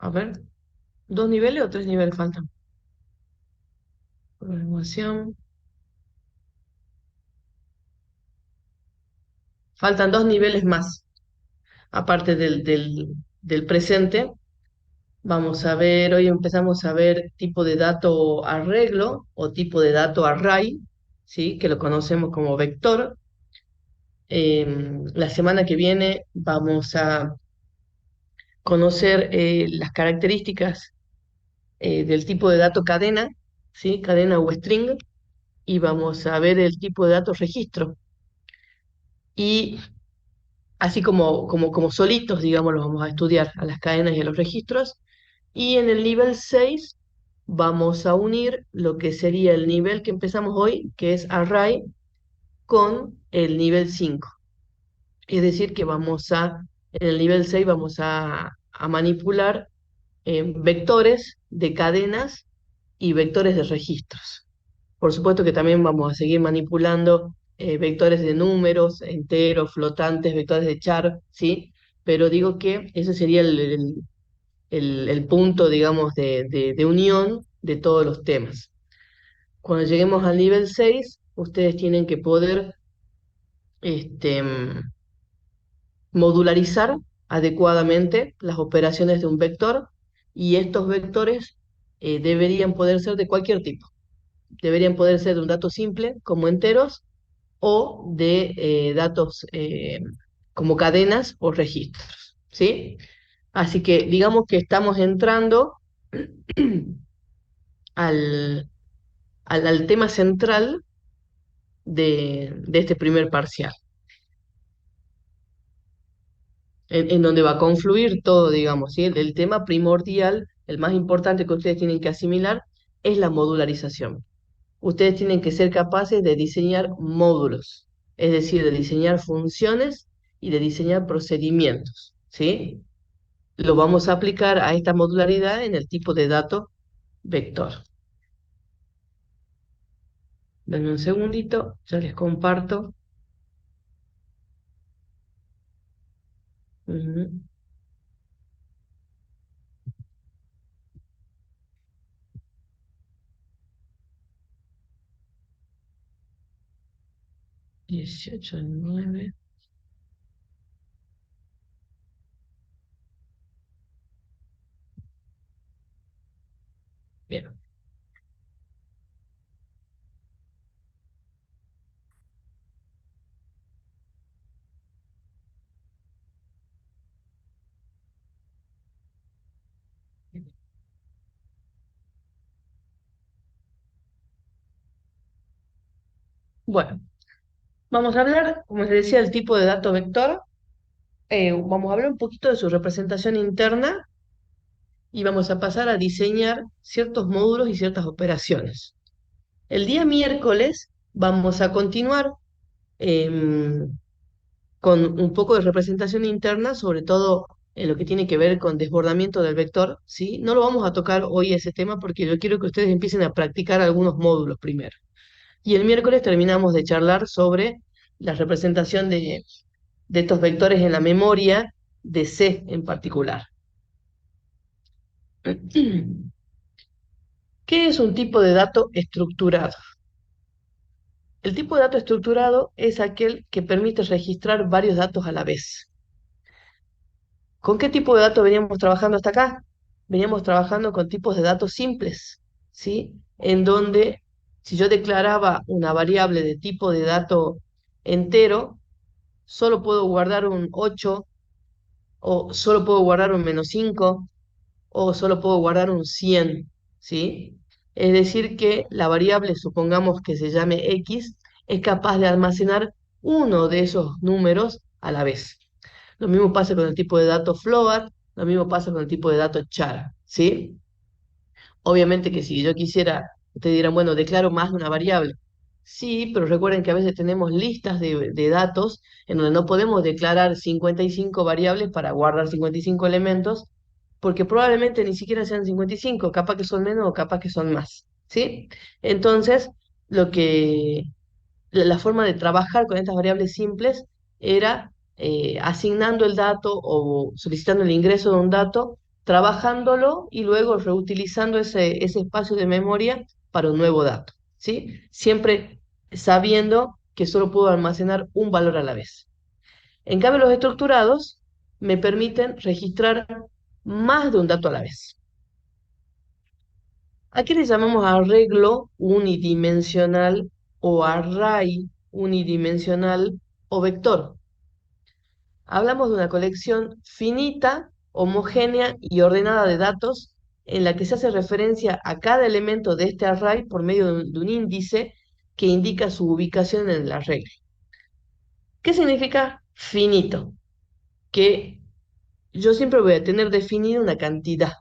A ver, ¿dos niveles o tres niveles faltan? Programación. Faltan dos niveles más, aparte del presente. Vamos a ver, hoy empezamos a ver tipo de dato arreglo o tipo de dato array, ¿sí? Que lo conocemos como vector. La semana que viene vamos a conocer las características del tipo de dato cadena, ¿sí? Cadena o string, y vamos a ver el tipo de dato registro. Y así como solitos, digamos, los vamos a estudiar a las cadenas y a los registros. Y en el nivel 6 vamos a unir lo que sería el nivel que empezamos hoy, que es array, con el nivel 5. Es decir, que en el nivel 6 vamos a manipular vectores de cadenas y vectores de registros. Por supuesto que también vamos a seguir manipulando vectores de números, enteros, flotantes, vectores de char, ¿sí? Pero digo que ese sería el punto, digamos, de unión de todos los temas. Cuando lleguemos al nivel 6 ustedes tienen que poder este, modularizar adecuadamente las operaciones de un vector y estos vectores deberían poder ser de cualquier tipo. Deberían poder ser de un dato simple, como enteros, o de datos como cadenas o registros, ¿sí? Así que digamos que estamos entrando al, al tema central de este primer parcial, en donde va a confluir todo, digamos, ¿sí? El tema primordial, el más importante que ustedes tienen que asimilar, es la modularización. Ustedes tienen que ser capaces de diseñar módulos, es decir, de diseñar funciones y de diseñar procedimientos, ¿sí? Lo vamos a aplicar a esta modularidad en el tipo de dato vector. Denme un segundito, ya les comparto. Ujú. 18 del 9. Bien. Bueno, vamos a hablar, como les decía, del tipo de dato vector. Vamos a hablar un poquito de su representación interna y vamos a pasar a diseñar ciertos módulos y ciertas operaciones. El día miércoles vamos a continuar em, con un poco de representación interna, sobre todo en lo que tiene que ver con desbordamiento del vector, ¿sí? No lo vamos a tocar hoy ese tema porque yo quiero que ustedes empiecen a practicar algunos módulos primero. Y el miércoles terminamos de charlar sobre la representación de estos vectores en la memoria de C en particular. ¿Qué es un tipo de dato estructurado? El tipo de dato estructurado es aquel que permite registrar varios datos a la vez. ¿Con qué tipo de datos veníamos trabajando hasta acá? Veníamos trabajando con tipos de datos simples, ¿sí? En donde si yo declaraba una variable de tipo de dato entero, solo puedo guardar un 8 o solo puedo guardar un -5 o solo puedo guardar un 100, ¿sí? Es decir, que la variable, supongamos que se llame X, es capaz de almacenar uno de esos números a la vez. Lo mismo pasa con el tipo de dato float, lo mismo pasa con el tipo de dato char, ¿sí? Obviamente que si yo quisiera, ustedes dirán, bueno, declaro más de una variable. Sí, pero recuerden que a veces tenemos listas de datos en donde no podemos declarar 55 variables para guardar 55 elementos, porque probablemente ni siquiera sean 55, capaz que son menos o capaz que son más, ¿sí? Entonces, lo que, la forma de trabajar con estas variables simples era asignando el dato o solicitando el ingreso de un dato trabajándolo y luego reutilizando ese espacio de memoria para un nuevo dato, ¿sí? Siempre sabiendo que solo puedo almacenar un valor a la vez. En cambio, los estructurados me permiten registrar más de un dato a la vez. Aquí le llamamos arreglo unidimensional o array unidimensional o vector. Hablamos de una colección finita, homogénea y ordenada de datos en la que se hace referencia a cada elemento de este array por medio de un índice que indica su ubicación en el array. ¿Qué significa finito? Que yo siempre voy a tener definida una cantidad.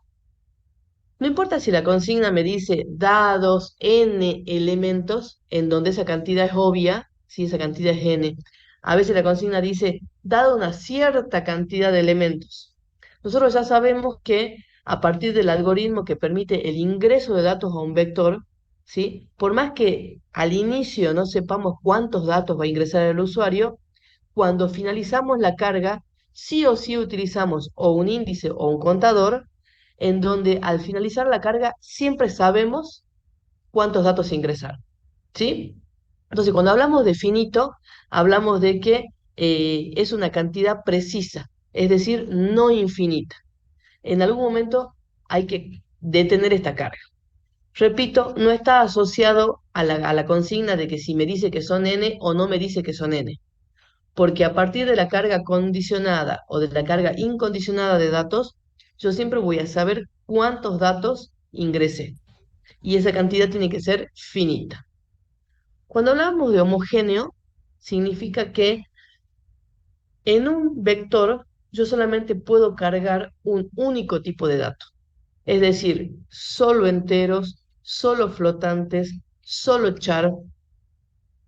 No importa si la consigna me dice dados n elementos, en donde esa cantidad es obvia, si esa cantidad es n. A veces la consigna dice dado una cierta cantidad de elementos. Nosotros ya sabemos que a partir del algoritmo que permite el ingreso de datos a un vector, ¿sí? Por más que al inicio no sepamos cuántos datos va a ingresar el usuario, cuando finalizamos la carga, sí o sí utilizamos o un índice o un contador, en donde al finalizar la carga siempre sabemos cuántos datos ingresar, ¿sí? Entonces, cuando hablamos de finito, hablamos de que es una cantidad precisa, es decir, no infinita. En algún momento hay que detener esta carga. Repito, no está asociado a la consigna de que si me dice que son n o no me dice que son n, porque a partir de la carga condicionada o de la carga incondicionada de datos, yo siempre voy a saber cuántos datos ingresé y esa cantidad tiene que ser finita. Cuando hablamos de homogéneo, significa que en un vector yo solamente puedo cargar un único tipo de dato, es decir, solo enteros, solo flotantes, solo char,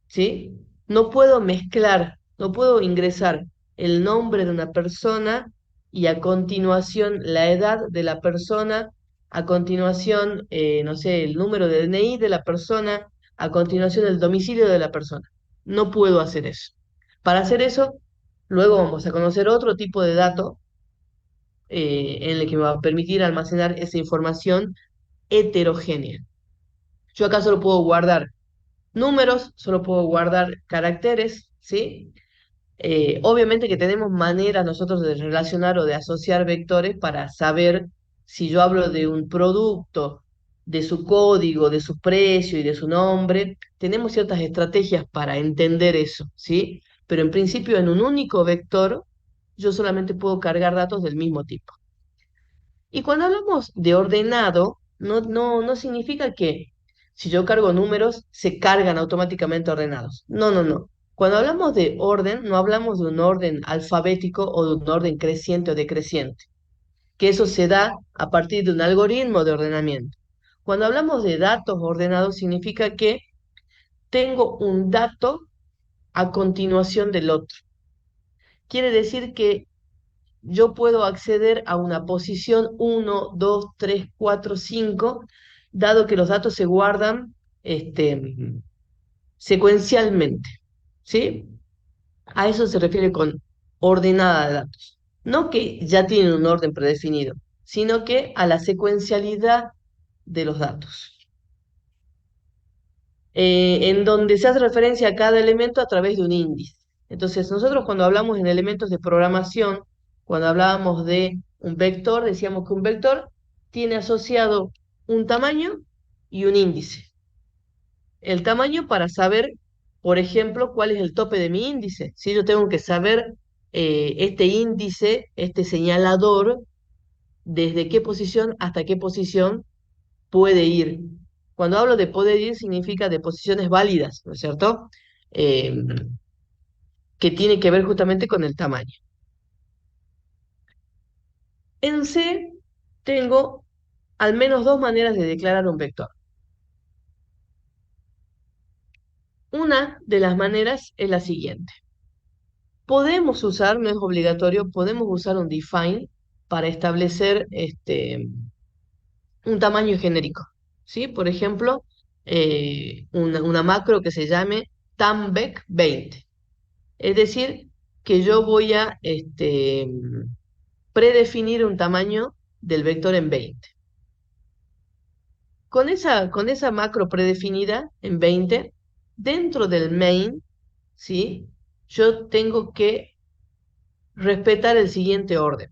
¿sí? No puedo mezclar, no puedo ingresar el nombre de una persona y a continuación la edad de la persona, a continuación, no sé, el número de DNI de la persona, a continuación el domicilio de la persona. No puedo hacer eso. Para hacer eso, luego vamos a conocer otro tipo de dato en el que me va a permitir almacenar esa información heterogénea. Yo acá solo puedo guardar números, solo puedo guardar caracteres, ¿sí? Obviamente que tenemos maneras nosotros de relacionar o de asociar vectores para saber si yo hablo de un producto, de su código, de su precio y de su nombre. Tenemos ciertas estrategias para entender eso, ¿sí? Pero en principio en un único vector yo solamente puedo cargar datos del mismo tipo. Y cuando hablamos de ordenado, no significa que si yo cargo números, se cargan automáticamente ordenados. No, no, no. Cuando hablamos de orden, no hablamos de un orden alfabético o de un orden creciente o decreciente, que eso se da a partir de un algoritmo de ordenamiento. Cuando hablamos de datos ordenados, significa que tengo un dato a continuación del otro. Quiere decir que yo puedo acceder a una posición 1, 2, 3, 4, 5, dado que los datos se guardan secuencialmente, ¿sí? A eso se refiere con ordenada de datos. No que ya tienen un orden predefinido, sino que a la secuencialidad de los datos, en donde se hace referencia a cada elemento a través de un índice. Entonces, nosotros cuando hablamos en elementos de programación, cuando hablábamos de un vector, decíamos que un vector tiene asociado un tamaño y un índice. El tamaño para saber, por ejemplo, cuál es el tope de mi índice. Si yo tengo que saber este índice, este señalador, desde qué posición hasta qué posición puede ir. Cuando hablo de poder ir, significa de posiciones válidas, ¿no es cierto? Eh, que tiene que ver justamente con el tamaño. En C tengo al menos dos maneras de declarar un vector. Una de las maneras es la siguiente. Podemos usar, no es obligatorio, podemos usar un define para establecer un tamaño genérico, ¿sí? Por ejemplo, una macro que se llame tambec20. Es decir, que yo voy a predefinir un tamaño del vector en 20. Con esa macro predefinida en 20, dentro del main, ¿sí? Yo tengo que respetar el siguiente orden.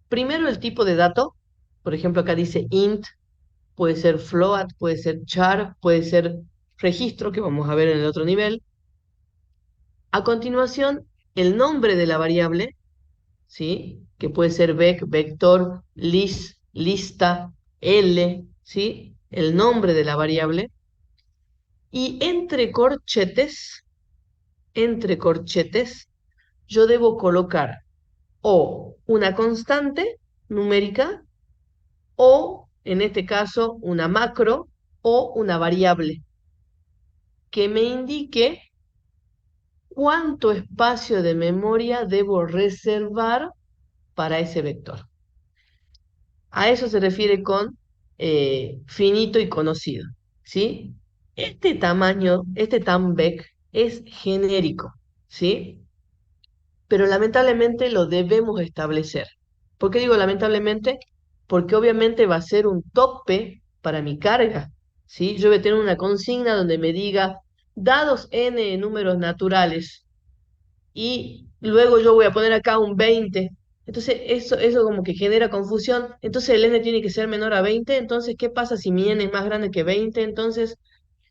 Primero el tipo de dato, por ejemplo acá dice int, puede ser float, puede ser char, puede ser registro, que vamos a ver en el otro nivel. A continuación, el nombre de la variable, ¿sí? Que puede ser vector, lista, L, ¿sí? El nombre de la variable. Y entre corchetes, yo debo colocar o una constante numérica o, en este caso, una macro o una variable que me indique cuánto espacio de memoria debo reservar para ese vector. A eso se refiere con finito y conocido, ¿sí? Este tamaño, este TAMVEC, es genérico, ¿sí? Pero lamentablemente lo debemos establecer. ¿Por qué digo lamentablemente? Porque obviamente va a ser un tope para mi carga, ¿sí? Yo voy a tener una consigna donde me diga, dados n números naturales, y luego yo voy a poner acá un 20. Entonces, eso como que genera confusión. Entonces, el n tiene que ser menor a 20. Entonces, ¿qué pasa si mi n es más grande que 20? Entonces,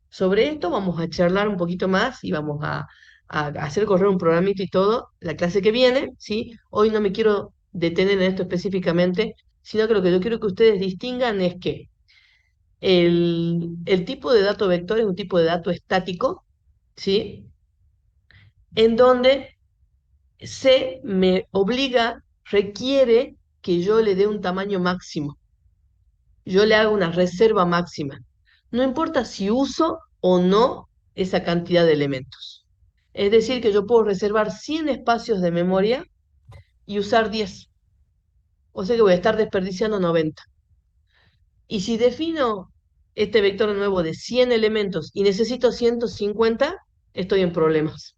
sobre esto vamos a charlar un poquito más y vamos a hacer correr un programito y todo la clase que viene, ¿sí? Hoy no me quiero detener en esto específicamente, sino que lo que yo quiero que ustedes distingan es que el tipo de dato vector es un tipo de dato estático, ¿sí? En donde se me obliga, requiere que yo le dé un tamaño máximo. Yo le hago una reserva máxima. No importa si uso o no esa cantidad de elementos. Es decir, que yo puedo reservar 100 espacios de memoria y usar 10. O sea que voy a estar desperdiciando 90. Y si defino este vector nuevo de 100 elementos y necesito 150, estoy en problemas.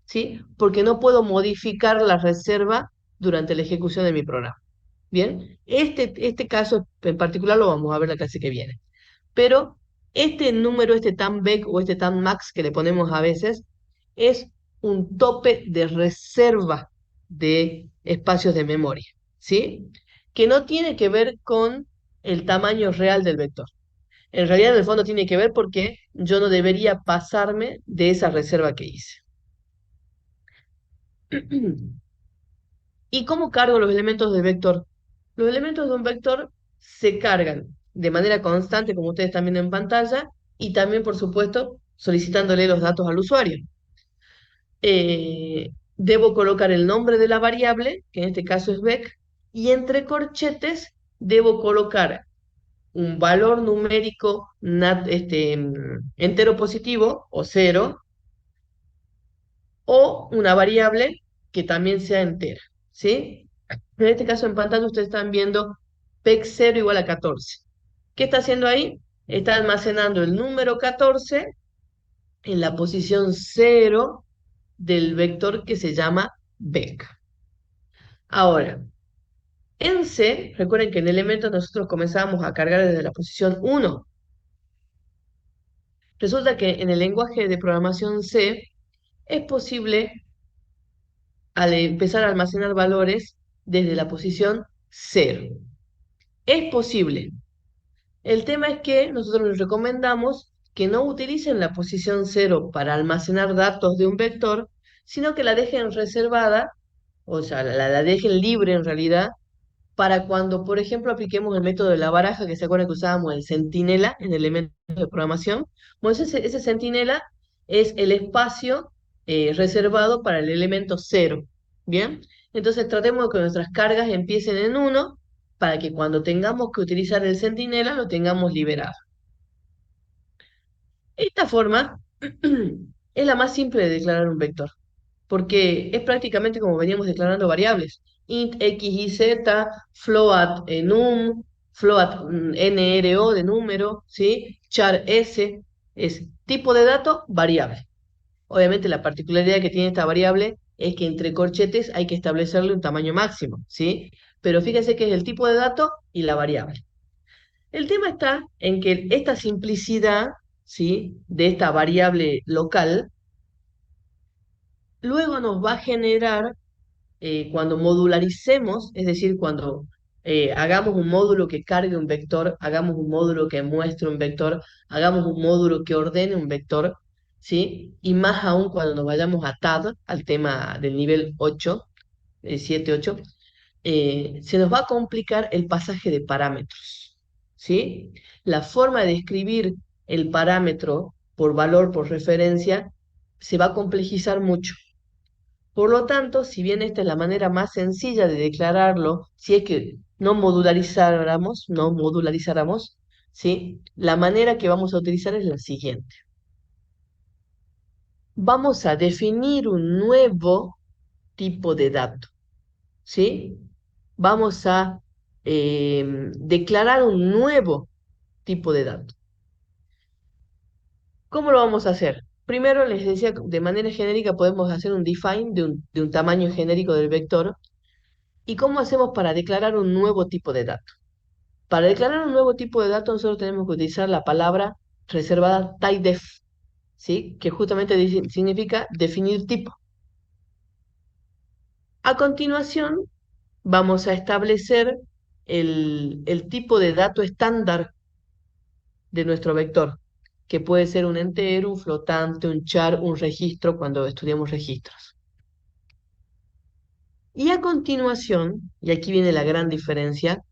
¿Sí? Porque no puedo modificar la reserva durante la ejecución de mi programa. Bien, este caso en particular lo vamos a ver la clase que viene. Pero este número, este TAMVEC o este TAMMAX que le ponemos a veces, es un tope de reserva de espacios de memoria, ¿sí? Que no tiene que ver con el tamaño real del vector. En realidad, en el fondo tiene que ver porque yo no debería pasarme de esa reserva que hice. ¿Y cómo cargo los elementos del vector? Los elementos de un vector se cargan de manera constante, como ustedes están viendo en pantalla, y también, por supuesto, solicitándole los datos al usuario. Debo colocar el nombre de la variable, que en este caso es vec, y entre corchetes debo colocar un valor numérico entero positivo o cero, o una variable que también sea entera, ¿sí? En este caso en pantalla ustedes están viendo PEC 0 igual a 14. ¿Qué está haciendo ahí? Está almacenando el número 14 en la posición 0 del vector que se llama VEC. Ahora, en C, recuerden que en elementos nosotros comenzamos a cargar desde la posición 1. Resulta que en el lenguaje de programación C es posible al empezar a almacenar valores desde la posición 0. Es posible. El tema es que nosotros les recomendamos que no utilicen la posición 0 para almacenar datos de un vector, sino que la dejen reservada, o sea, la dejen libre en realidad, para cuando, por ejemplo, apliquemos el método de la baraja, que se acuerdan que usábamos el centinela en elementos de programación. Bueno, ese centinela es el espacio reservado para el elemento 0. ¿Bien? Entonces tratemos de que nuestras cargas empiecen en 1 para que cuando tengamos que utilizar el centinela lo tengamos liberado. Esta forma es la más simple de declarar un vector, porque es prácticamente como veníamos declarando variables. Int x y z, float num, float nro de número, ¿sí? Char s, es tipo de dato, variable. Obviamente la particularidad que tiene esta variable es que entre corchetes hay que establecerle un tamaño máximo, ¿sí? pero fíjense que es el tipo de dato y la variable. El tema está en que esta simplicidad, ¿sí?, de esta variable local, luego nos va a generar, cuando modularicemos, es decir, cuando hagamos un módulo que cargue un vector, hagamos un módulo que muestre un vector, hagamos un módulo que ordene un vector, ¿sí? Y más aún cuando nos vayamos a TAD, al tema del nivel 8, 7, 8, se nos va a complicar el pasaje de parámetros, ¿sí? La forma de escribir el parámetro por valor, por referencia, se va a complejizar mucho. Por lo tanto, si bien esta es la manera más sencilla de declararlo, si es que no modularizáramos, ¿sí? La manera que vamos a utilizar es la siguiente. Vamos a definir un nuevo tipo de dato, ¿sí? Vamos a declarar un nuevo tipo de dato. ¿Cómo lo vamos a hacer? Primero les decía, de manera genérica podemos hacer un define de un tamaño genérico del vector. ¿Y cómo hacemos para declarar un nuevo tipo de dato? Para declarar un nuevo tipo de dato nosotros tenemos que utilizar la palabra reservada typedef, ¿sí? Que justamente significa definir tipo. A continuación vamos a establecer el tipo de dato estándar de nuestro vector, que puede ser un entero, un flotante, un char, un registro cuando estudiamos registros. Y a continuación, y aquí viene la gran diferencia,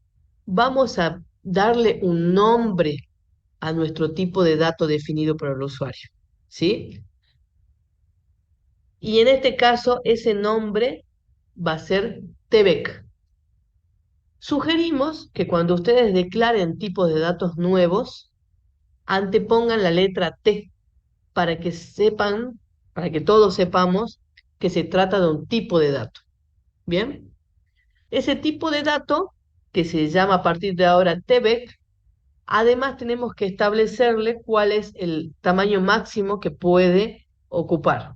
vamos a darle un nombre a nuestro tipo de dato definido por el usuario, ¿sí? Y en este caso, ese nombre va a ser TBEC. Sugerimos que cuando ustedes declaren tipos de datos nuevos, antepongan la letra T para que sepan, para que todos sepamos que se trata de un tipo de dato. ¿Bien? Ese tipo de dato, que se llama a partir de ahora TBEC, además tenemos que establecerle cuál es el tamaño máximo que puede ocupar.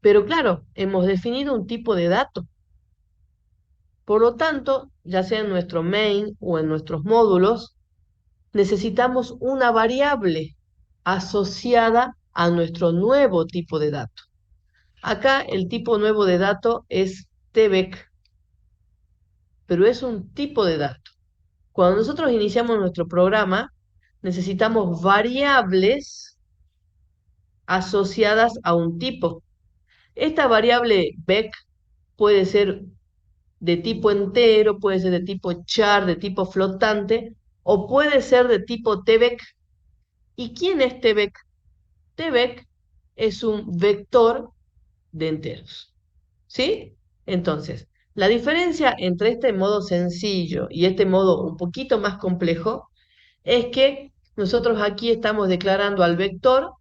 Pero claro, hemos definido un tipo de dato. Por lo tanto, ya sea en nuestro main o en nuestros módulos, necesitamos una variable asociada a nuestro nuevo tipo de dato. Acá el tipo nuevo de dato es TBEC, pero es un tipo de dato. Cuando nosotros iniciamos nuestro programa, necesitamos variables asociadas a un tipo. Esta variable BEC puede ser de tipo entero, puede ser de tipo char, de tipo flotante, o puede ser de tipo TBEC. ¿Y quién es TBEC? TBEC es un vector de enteros, ¿sí? Entonces, la diferencia entre este modo sencillo y este modo un poquito más complejo es que nosotros aquí estamos declarando al vector,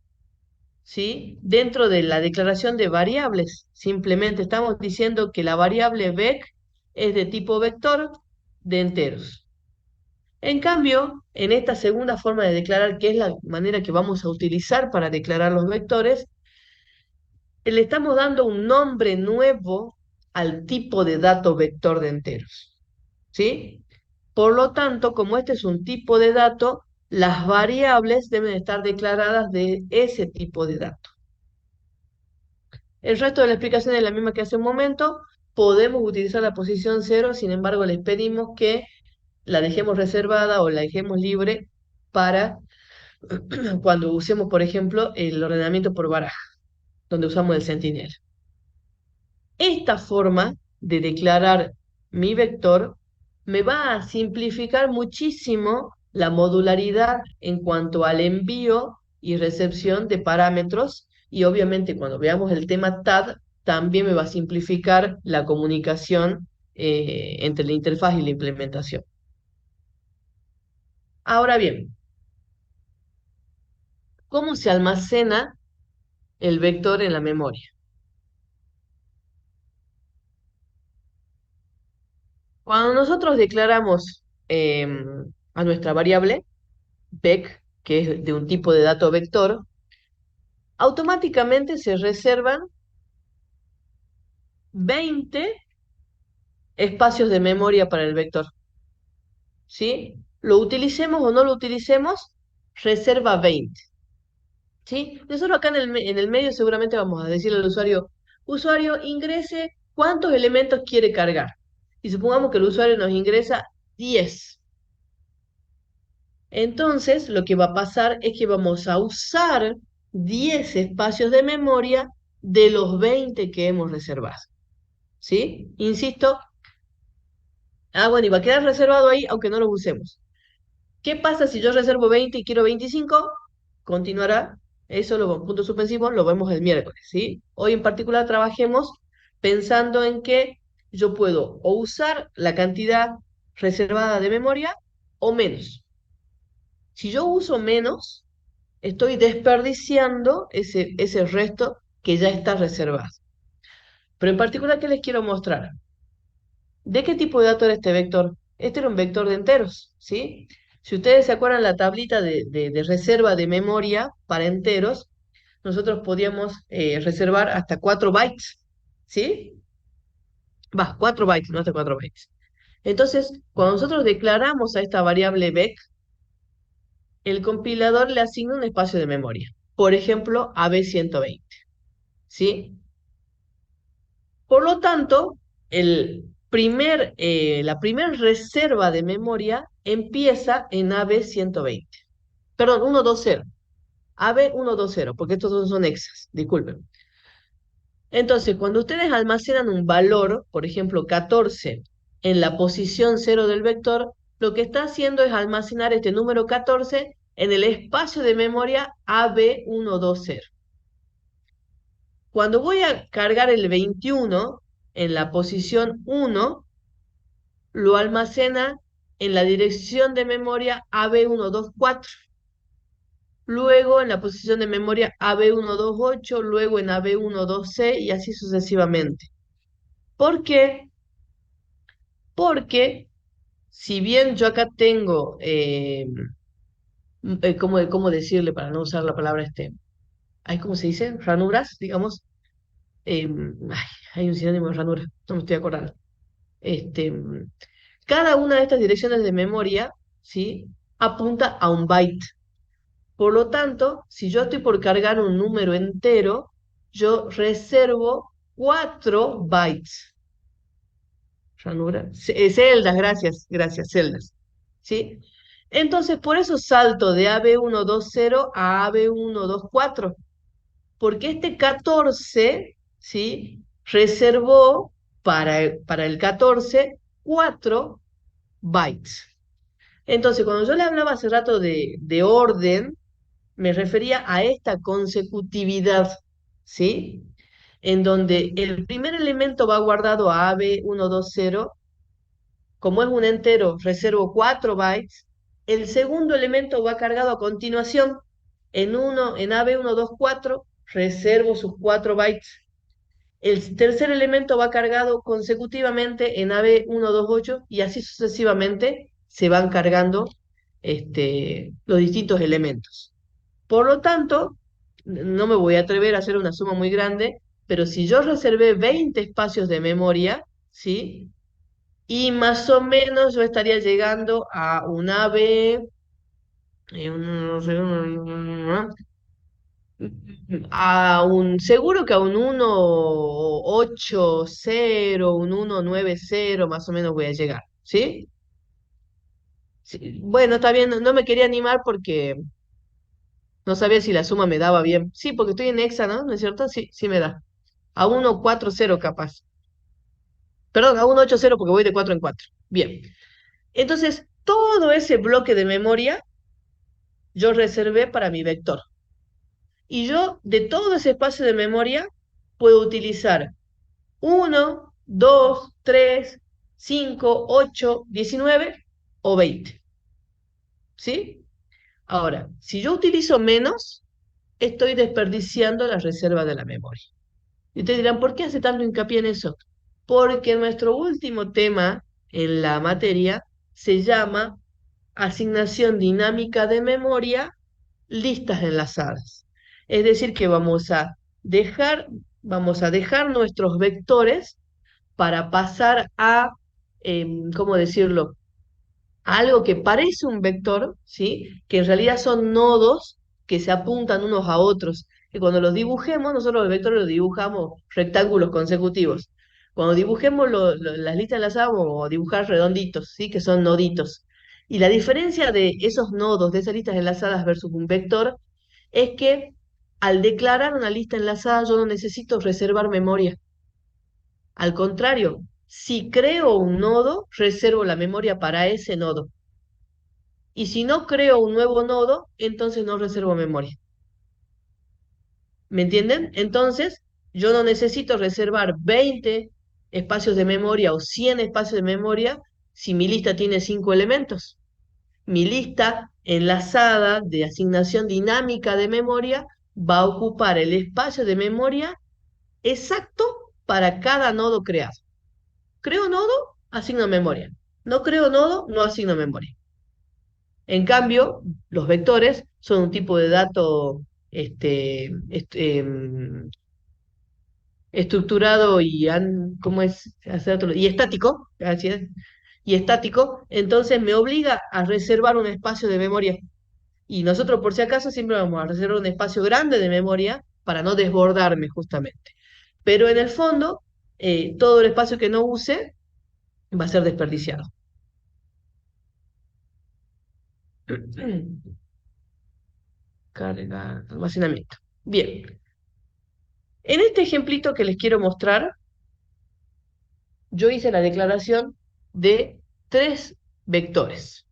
¿sí?, dentro de la declaración de variables. Simplemente estamos diciendo que la variable vec es de tipo vector de enteros. En cambio, en esta segunda forma de declarar, que es la manera que vamos a utilizar para declarar los vectores, le estamos dando un nombre nuevo al tipo de dato vector de enteros, ¿sí? Por lo tanto, como este es un tipo de dato, las variables deben estar declaradas de ese tipo de dato. El resto de la explicación es la misma que hace un momento. Podemos utilizar la posición cero, sin embargo, les pedimos que la dejemos reservada o la dejemos libre para cuando usemos, por ejemplo, el ordenamiento por baraja, donde usamos el centinela. Esta forma de declarar mi vector me va a simplificar muchísimo la modularidad en cuanto al envío y recepción de parámetros, y obviamente cuando veamos el tema TAD también me va a simplificar la comunicación entre la interfaz y la implementación. Ahora bien, ¿cómo se almacena el vector en la memoria? Cuando nosotros declaramos a nuestra variable vec, que es de un tipo de dato vector, automáticamente se reservan 20 espacios de memoria para el vector, ¿sí? Lo utilicemos o no lo utilicemos, reserva 20. ¿Sí? Nosotros acá en el medio seguramente vamos a decirle al usuario, usuario, ingrese cuántos elementos quiere cargar. Y supongamos que el usuario nos ingresa 10. Entonces, lo que va a pasar es que vamos a usar 10 espacios de memoria de los 20 que hemos reservado. ¿Sí? Insisto, bueno, y va a quedar reservado ahí aunque no lo usemos. ¿Qué pasa si yo reservo 20 y quiero 25? Continuará. Eso, puntos suspensivos, lo vemos el miércoles, ¿sí? Hoy en particular trabajemos pensando en que yo puedo o usar la cantidad reservada de memoria o menos. Si yo uso menos, estoy desperdiciando ese resto que ya está reservado. Pero en particular, ¿qué les quiero mostrar? ¿De qué tipo de dato era este vector? Este era un vector de enteros, ¿sí? Si ustedes se acuerdan la tablita de reserva de memoria para enteros, nosotros podíamos reservar hasta 4 bytes, ¿sí? Va, 4 bytes, no hasta 4 bytes. Entonces, cuando nosotros declaramos a esta variable vec, el compilador le asigna un espacio de memoria. Por ejemplo, AB120, ¿sí? Por lo tanto, la primera reserva de memoria empieza en AB120. Perdón, 120. AB120, porque estos dos son hexas, disculpen. Entonces, cuando ustedes almacenan un valor, por ejemplo, 14, en la posición 0 del vector, lo que está haciendo es almacenar este número 14 en el espacio de memoria AB120. Cuando voy a cargar el 21 en la posición 1, lo almacena en la dirección de memoria AB124, luego en la posición de memoria AB128, luego en AB126 y así sucesivamente. ¿Por qué? Porque si bien yo acá tengo, ¿cómo decirle para no usar la palabra ¿cómo se dice? Ranuras, digamos. Ay, hay un sinónimo de ranura, no me estoy acordando. Este, cada una de estas direcciones de memoria, ¿sí? Apunta a un byte. Por lo tanto, si yo estoy por cargar un número entero, yo reservo 4 bytes. Ranura. Celdas, gracias, gracias, celdas. ¿Sí? Entonces, por eso salto de AB120 a AB124, porque este 14, ¿sí? Reservó para el 14 4 bytes. Entonces, cuando yo le hablaba hace rato de orden, me refería a esta consecutividad, ¿sí? En donde el primer elemento va guardado a AB120, como es un entero, reservo 4 bytes, el segundo elemento va cargado a continuación, en AB124 reservo sus 4 bytes, el tercer elemento va cargado consecutivamente en AB128 y así sucesivamente se van cargando los distintos elementos. Por lo tanto, no me voy a atrever a hacer una suma muy grande, pero si yo reservé 20 espacios de memoria, ¿sí? Y más o menos yo estaría llegando a un AB, no sé, seguro que a un 180, un 190 más o menos voy a llegar, ¿sí? Sí, bueno, está bien, no me quería animar porque no sabía si la suma me daba bien. Sí, porque estoy en hexa, ¿no? ¿No es cierto? Sí, sí me da. A 140 capaz. Perdón, a 180 porque voy de 4 en 4. Bien. Entonces, todo ese bloque de memoria yo reservé para mi vector. Y yo, de todo ese espacio de memoria, puedo utilizar 1, 2, 3, 5, 8, 19 o 20. ¿Sí? Ahora, si yo utilizo menos, estoy desperdiciando la reserva de la memoria. Y ustedes dirán, ¿por qué hace tanto hincapié en eso? Porque nuestro último tema en la materia se llama asignación dinámica de memoria, listas enlazadas. Es decir, que vamos a dejar nuestros vectores para pasar a ¿cómo decirlo? Algo que parece un vector, ¿sí? Que en realidad son nodos que se apuntan unos a otros. Y cuando los dibujemos, nosotros los vectores los dibujamos rectángulos consecutivos. Cuando dibujemos las listas enlazadas, vamos a dibujar redonditos, ¿sí? Que son noditos. Y la diferencia de esos nodos, de esas listas enlazadas versus un vector, es que al declarar una lista enlazada yo no necesito reservar memoria. Al contrario, si creo un nodo, reservo la memoria para ese nodo. Y si no creo un nuevo nodo, entonces no reservo memoria. ¿Me entienden? Entonces, yo no necesito reservar 20 espacios de memoria o 100 espacios de memoria si mi lista tiene 5 elementos. Mi lista enlazada de asignación dinámica de memoria va a ocupar el espacio de memoria exacto para cada nodo creado. Creo nodo, asigno memoria. No creo nodo, no asigno memoria. En cambio, los vectores son un tipo de dato estructurado y, ¿cómo es? Y estático, así es, y estático, entonces me obliga a reservar un espacio de memoria. Y nosotros, por si acaso, siempre vamos a reservar un espacio grande de memoria para no desbordarme justamente. Pero en el fondo, todo el espacio que no use va a ser desperdiciado. Carga, almacenamiento. Bien, en este ejemplito que les quiero mostrar, yo hice la declaración de tres vectores.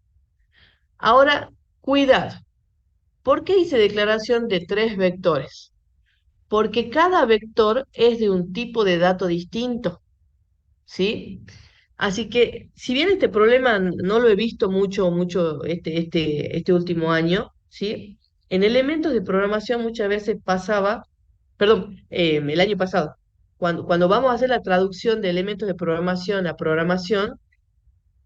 Ahora, cuidado. ¿Por qué hice declaración de tres vectores? Porque cada vector es de un tipo de dato distinto, ¿sí? Así que, si bien este problema no lo he visto mucho este último año, ¿sí? En elementos de programación muchas veces pasaba, perdón, el año pasado, cuando vamos a hacer la traducción de elementos de programación a programación,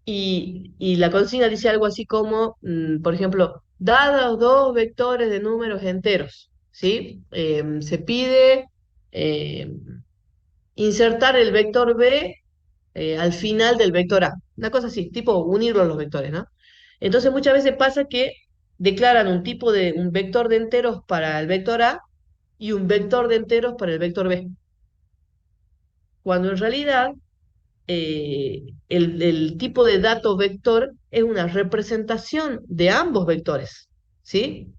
y la consigna dice algo así como, por ejemplo, dados dos vectores de números enteros, ¿sí? Se pide eh, insertar el vector B al final del vector A. Una cosa así, tipo unirlo a los vectores, ¿no? Entonces muchas veces pasa que declaran un vector de enteros para el vector A y un vector de enteros para el vector B, cuando en realidad el tipo de dato vector es una representación de ambos vectores, ¿sí?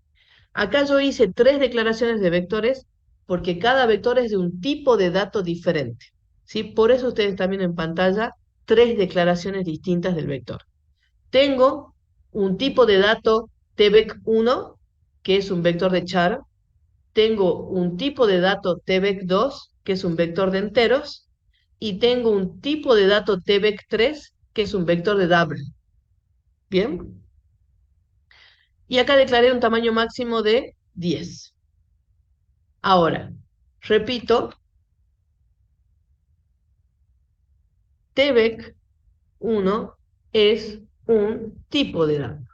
Acá yo hice tres declaraciones de vectores porque cada vector es de un tipo de dato diferente, ¿sí? Por eso ustedes están viendo en pantalla tres declaraciones distintas del vector. Tengo un tipo de dato tvec1, que es un vector de char. Tengo un tipo de dato tvec2, que es un vector de enteros, y tengo un tipo de dato tvec3, que es un vector de double. ¿Bien? Y acá declaré un tamaño máximo de 10. Ahora, repito, tvec1 es un tipo de dato,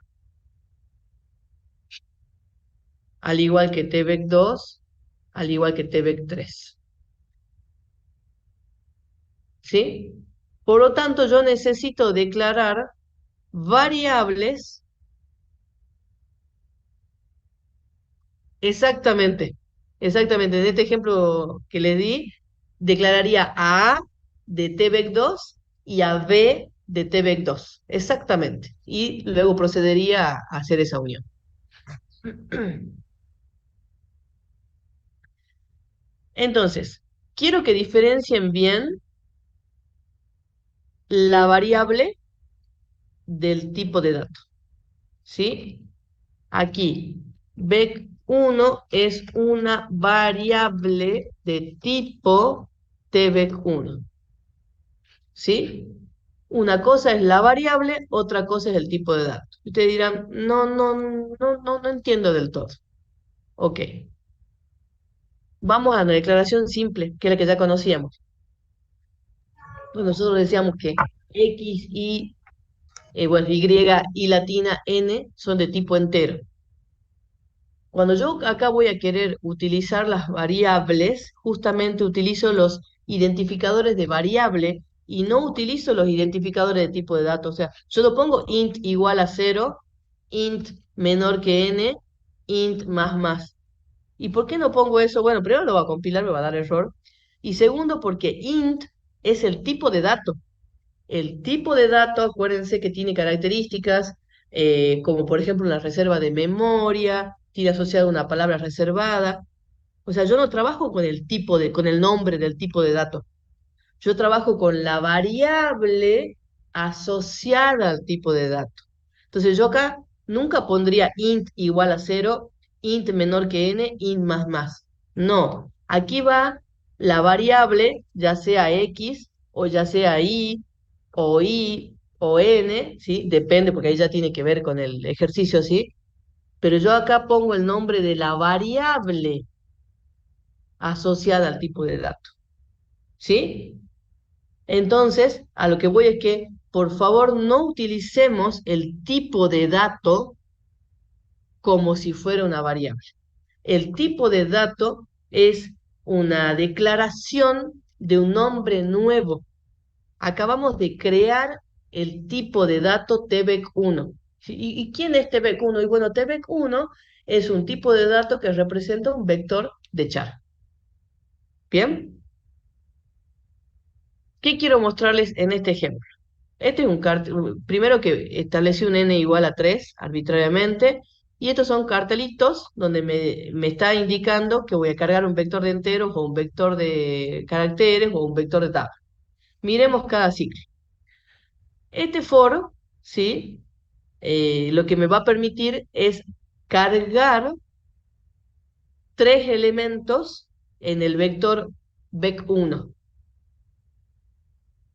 al igual que tvec2, al igual que tvec3. ¿Sí? Por lo tanto, yo necesito declarar variables. Exactamente, exactamente. En este ejemplo que le di, declararía a de tvec2 y a B de tvec2. Exactamente. Y luego procedería a hacer esa unión. Entonces, quiero que diferencien bien la variable del tipo de dato. ¿Sí? Aquí, vec1 es una variable de tipo tvec1. ¿Sí? Una cosa es la variable, otra cosa es el tipo de dato. Ustedes dirán, no entiendo del todo. Ok, vamos a la declaración simple, que es la que ya conocíamos. Pues nosotros decíamos que X, Y, bueno, Y latina N son de tipo entero. Cuando yo acá voy a querer utilizar las variables, justamente utilizo los identificadores de variable y no utilizo los identificadores de tipo de dato. O sea, yo no pongo int igual a 0, int menor que n, int más más. ¿Y por qué no pongo eso? Bueno, primero lo va a compilar, me va a dar error. Y segundo, porque int es el tipo de dato. El tipo de dato, acuérdense que tiene características, como por ejemplo la reserva de memoria, tiene asociada una palabra reservada. O sea, yo no trabajo con el tipo con el nombre del tipo de dato. Yo trabajo con la variable asociada al tipo de dato. Entonces yo acá nunca pondría int igual a 0, int menor que n, int más más. No, aquí va la variable, ya sea x o ya sea y o n, ¿sí? Depende porque ahí ya tiene que ver con el ejercicio, ¿sí? Pero yo acá pongo el nombre de la variable asociada al tipo de dato, ¿sí? Entonces, a lo que voy es que, por favor, no utilicemos el tipo de dato como si fuera una variable. El tipo de dato es una declaración de un nombre nuevo. Acabamos de crear el tipo de dato TBEC1. ¿Sí? ¿Y quién es TBEC1? Y bueno, TBEC1 es un tipo de dato que representa un vector de char. ¿Bien? ¿Qué quiero mostrarles en este ejemplo? Este es primero que establecí un n igual a 3 arbitrariamente, y estos son cartelitos donde me está indicando que voy a cargar un vector de enteros o un vector de caracteres o un vector de tabla. Miremos cada ciclo. Este for, ¿sí? Lo que me va a permitir es cargar 3 elementos en el vector vec1.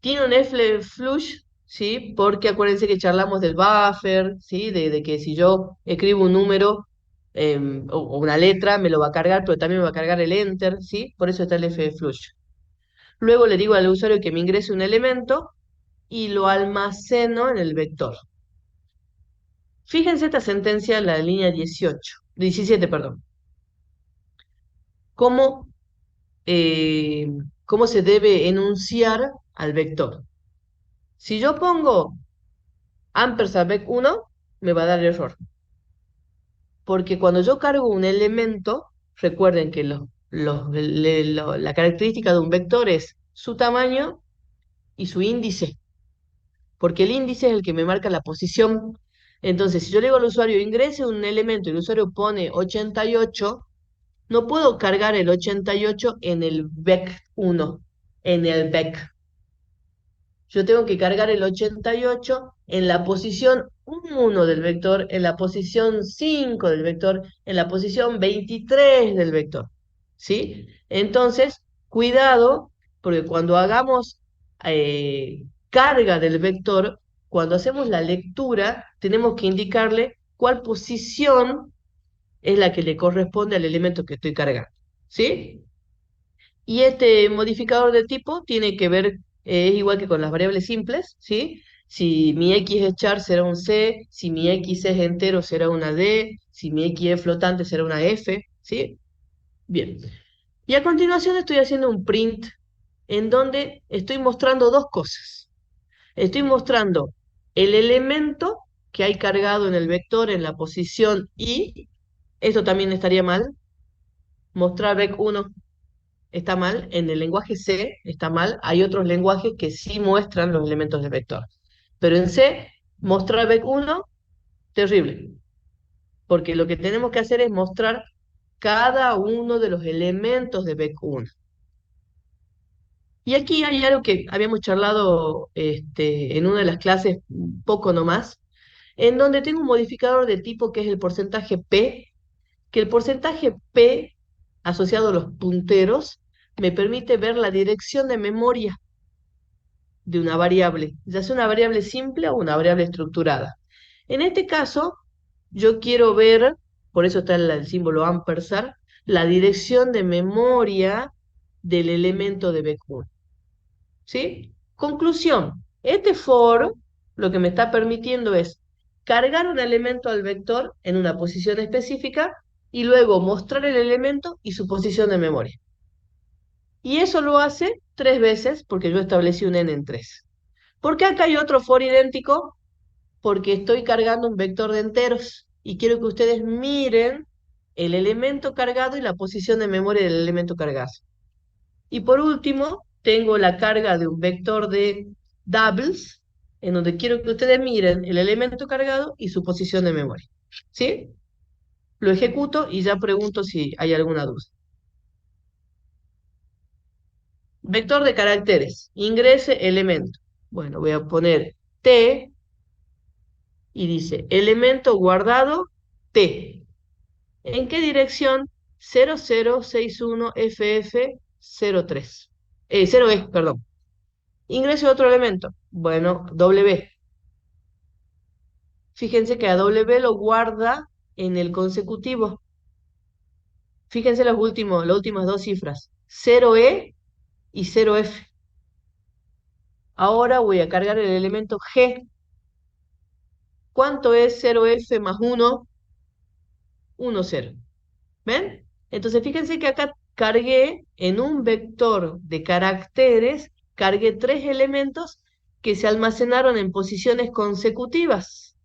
Tiene un flush, ¿sí? Porque acuérdense que charlamos del buffer, ¿sí? De que si yo escribo un número o una letra, me lo va a cargar, pero también me va a cargar el enter, ¿sí? Por eso está el flush. Luego le digo al usuario que me ingrese un elemento y lo almaceno en el vector. Fíjense esta sentencia en la línea 17, perdón. ¿Cómo, eh, cómo se debe enunciar al vector? Si yo pongo ampersand vec1, me va a dar error. Porque cuando yo cargo un elemento, recuerden que la característica de un vector es su tamaño y su índice, porque el índice es el que me marca la posición. Entonces, si yo le digo al usuario ingrese un elemento y el usuario pone 88, no puedo cargar el 88 en el vec1, en el vec. Yo tengo que cargar el 88 en la posición 1 del vector, en la posición 5 del vector, en la posición 23 del vector. ¿Sí? Entonces, cuidado, porque cuando hagamos carga del vector, cuando hacemos la lectura, tenemos que indicarle cuál posición es la que le corresponde al elemento que estoy cargando. ¿Sí? Y este modificador de tipo tiene que ver, es igual que con las variables simples, ¿sí? Si mi x es char será un c, si mi x es entero será una d, si mi x es flotante será una f, ¿sí? Bien. Y a continuación estoy haciendo un print en donde estoy mostrando dos cosas. Estoy mostrando el elemento que hay cargado en el vector en la posición y, esto también estaría mal, mostrar vec1 está mal, en el lenguaje C está mal, hay otros lenguajes que sí muestran los elementos del vector. Pero en C, mostrar vec1, terrible, porque lo que tenemos que hacer es mostrar cada uno de los elementos de vec1. Y aquí hay algo que habíamos charlado en una de las clases, un poco nomás, en donde tengo un modificador de tipo que es el porcentaje P, que el porcentaje P asociado a los punteros me permite ver la dirección de memoria de una variable, ya sea una variable simple o una variable estructurada. En este caso, yo quiero ver, por eso está el símbolo ampersand, la dirección de memoria del elemento de vec1. ¿Sí? Conclusión, este for lo que me está permitiendo es cargar un elemento al vector en una posición específica y luego mostrar el elemento y su posición de memoria. Y eso lo hace 3 veces porque yo establecí un n en 3. ¿Por qué acá hay otro for idéntico? Porque estoy cargando un vector de enteros y quiero que ustedes miren el elemento cargado y la posición de memoria del elemento cargado. Y por último, tengo la carga de un vector de doubles, en donde quiero que ustedes miren el elemento cargado y su posición de memoria. ¿Sí? Lo ejecuto y ya pregunto si hay alguna duda. Vector de caracteres. Ingrese elemento. Bueno, voy a poner T y dice elemento guardado T. ¿En qué dirección? 0061FF03. 0E, perdón. Ingrese otro elemento. Bueno, W. Fíjense que a W lo guarda en el consecutivo. Fíjense las últimas dos cifras. 0E y 0F. Ahora voy a cargar el elemento G. ¿Cuánto es 0F más 1? 1, 0. ¿Ven? Entonces fíjense que acá cargué en un vector de caracteres, cargué 3 elementos que se almacenaron en posiciones consecutivas,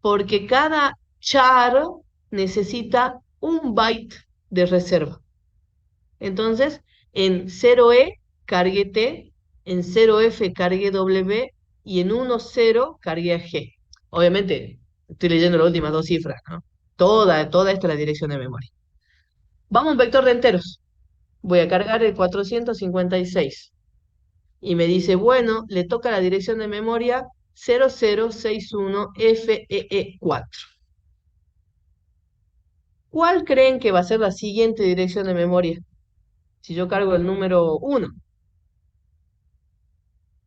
porque cada char necesita un byte de reserva. Entonces, en 0E cargué T, en 0F cargué W y en 1, 0 cargué a G. Obviamente, estoy leyendo las últimas dos cifras, ¿no? Toda esta es la dirección de memoria. Vamos a un vector de enteros. Voy a cargar el 456. Y me dice, bueno, le toca la dirección de memoria 0061FEE4. ¿Cuál creen que va a ser la siguiente dirección de memoria? Si yo cargo el número 1.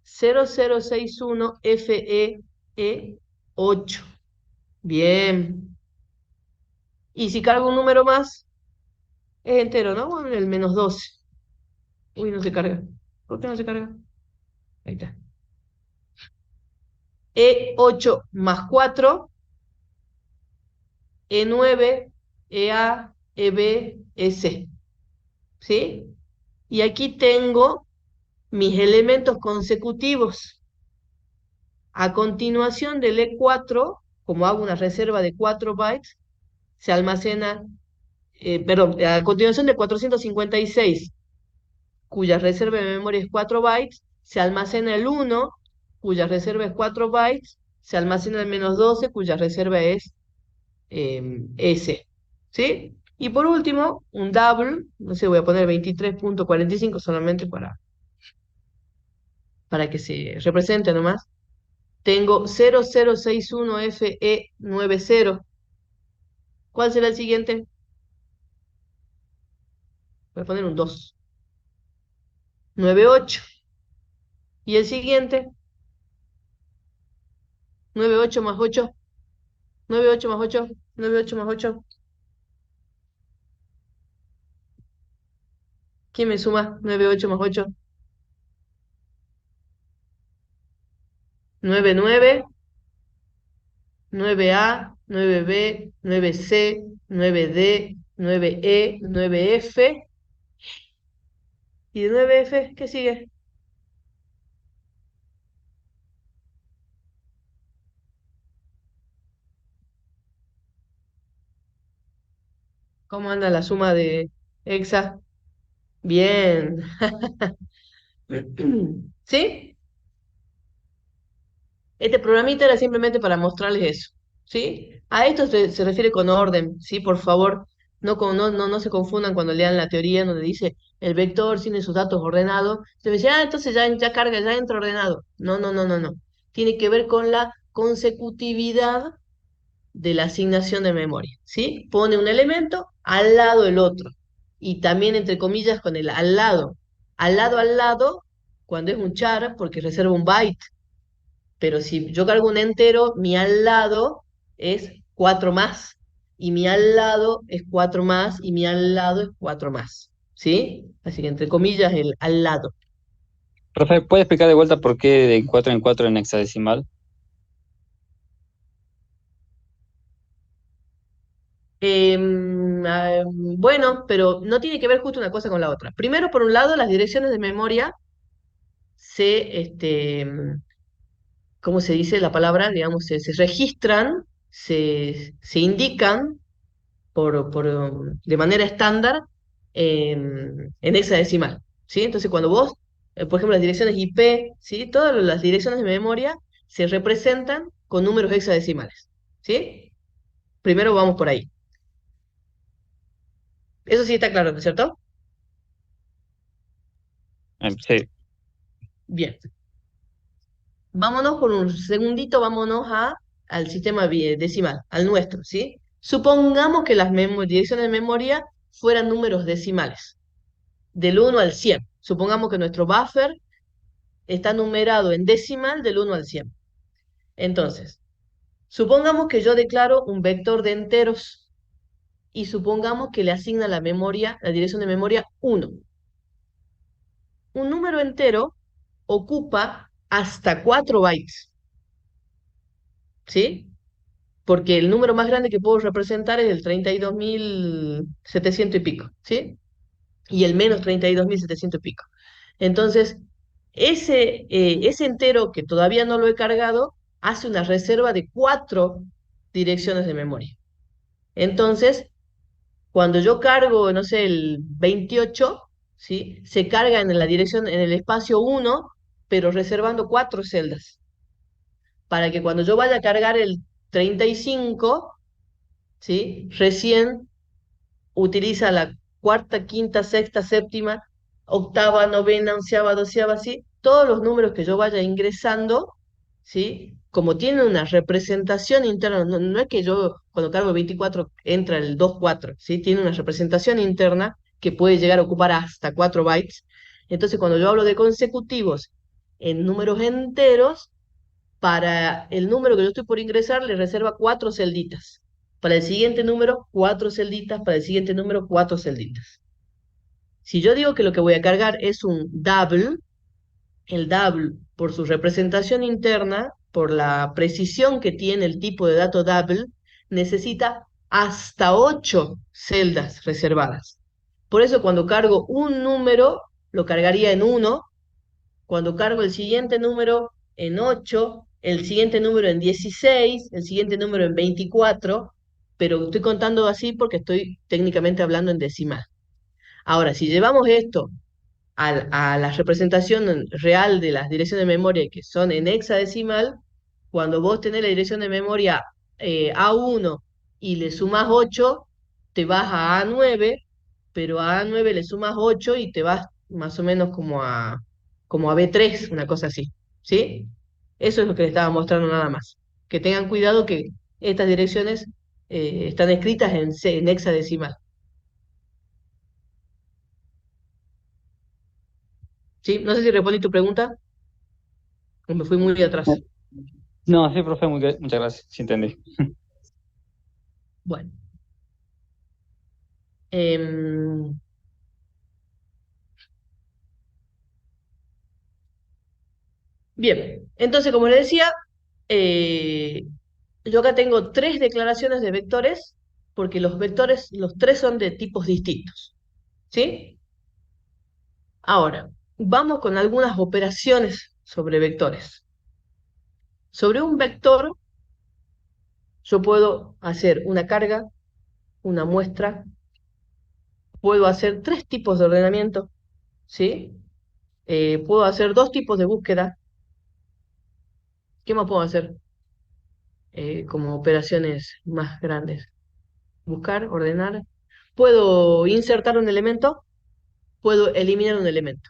0061FEE8. Bien. Y si cargo un número más, es entero, ¿no? Bueno, el -12. Uy, no se carga. ¿Por qué no se carga? Ahí está. E8 más 4, E9, EA, EB, EC. ¿Sí? Y aquí tengo mis elementos consecutivos. A continuación del E4, como hago una reserva de 4 bytes, se almacena, perdón, a continuación de 456, cuya reserva de memoria es 4 bytes, se almacena el 1, cuya reserva es 4 bytes, se almacena el -12, cuya reserva es S. ¿Sí? Y por último, un double, no sé, voy a poner 23.45 solamente para que se represente nomás. Tengo 0061FE90. ¿Cuál será el siguiente? Voy a poner un 2. 98. ¿Y el siguiente? 98 más 8. 98 más 8. 98 más 8. ¿Quién me suma? 98 más 8. 99. 9A, 9B, 9C, 9D, 9E, 9F. ¿Y de 9F qué sigue? ¿Cómo anda la suma de hexa? Bien. ¿Sí? Este programita era simplemente para mostrarles eso. ¿Sí? A esto se refiere con orden, ¿sí? Por favor, no se confundan cuando lean la teoría donde dice el vector tiene sus datos ordenados. Se me dice, entonces ya carga, ya entra ordenado. No, no, no, no, no. Tiene que ver con la consecutividad de la asignación de memoria, ¿sí? Pone un elemento al lado del otro. Y también, entre comillas, con el al lado. Al lado, cuando es un char, porque reserva un byte. Pero si yo cargo un entero, mi al lado es 4 más. Y mi al lado es 4 más. Y mi al lado es 4 más. ¿Sí? Así que, entre comillas, el al lado. Profe, ¿puede explicar de vuelta por qué de 4 en 4 en hexadecimal? Em, Bueno, pero no tiene que ver justo una cosa con la otra. Primero, por un lado, las direcciones de memoria ¿cómo se dice la palabra? Digamos, se registran, se indican de manera estándar en hexadecimal, ¿sí? Entonces, cuando vos, por ejemplo, las direcciones IP, ¿sí? Todas las direcciones de memoria se representan con números hexadecimales, ¿sí? Primero vamos por ahí. Eso sí está claro, ¿no es cierto? Sí, Bien. Vámonos por un segundito, vámonos al sistema decimal, al nuestro, ¿sí? Supongamos que las direcciones de memoria fueran números decimales, del 1 al 100. Supongamos que nuestro buffer está numerado en decimal del 1 al 100. Entonces, supongamos que yo declaro un vector de enteros y supongamos que le asigna la memoria, la dirección de memoria 1. Un número entero ocupa hasta 4 bytes, ¿sí? Porque el número más grande que puedo representar es el 32.700 y pico, ¿sí? Y el menos 32.700 y pico. Entonces, ese entero que todavía no lo he cargado hace una reserva de 4 direcciones de memoria. Entonces, cuando yo cargo, no sé, el 28, ¿sí? Se carga en la dirección, en el espacio 1, pero reservando 4 celdas, para que cuando yo vaya a cargar el 35, ¿sí? Recién utiliza la cuarta, quinta, sexta, séptima, octava, novena, onceava, doceava, ¿sí? Todos los números que yo vaya ingresando, ¿sí? Como tienen una representación interna, no es que yo cuando cargo el 24 entra el 24, ¿sí? Tiene una representación interna que puede llegar a ocupar hasta 4 bytes. Entonces, cuando yo hablo de consecutivos en números enteros, para el número que yo estoy por ingresar, le reserva 4 celditas. Para el siguiente número, 4 celditas. Para el siguiente número, 4 celditas. Si yo digo que lo que voy a cargar es un double, el double, por su representación interna, por la precisión que tiene el tipo de dato double, necesita hasta 8 celdas reservadas. Por eso cuando cargo un número, lo cargaría en 1, cuando cargo el siguiente número en 8, el siguiente número en 16, el siguiente número en 24, pero estoy contando así porque estoy técnicamente hablando en decimal. Ahora, si llevamos esto a la representación real de las direcciones de memoria que son en hexadecimal, cuando vos tenés la dirección de memoria A1 y le sumas 8, te vas a A9, pero a A9 le sumas 8 y te vas más o menos como a B3, una cosa así, ¿sí? Eso es lo que les estaba mostrando nada más. Que tengan cuidado que estas direcciones están escritas en hexadecimal, ¿sí? No sé si respondí tu pregunta o me fui muy atrás. no, sí, profe, muchas gracias, sí entendí. Bueno. em, Bien, entonces, como les decía, eh, yo acá tengo 3 declaraciones de vectores, porque los vectores, los 3 son de tipos distintos, ¿sí? Ahora, vamos con algunas operaciones sobre vectores. Sobre un vector, yo puedo hacer una carga, una muestra, puedo hacer 3 tipos de ordenamiento, ¿sí? Puedo hacer 2 tipos de búsqueda. ¿Qué más puedo hacer como operaciones más grandes? Buscar, ordenar. Puedo insertar un elemento, puedo eliminar un elemento,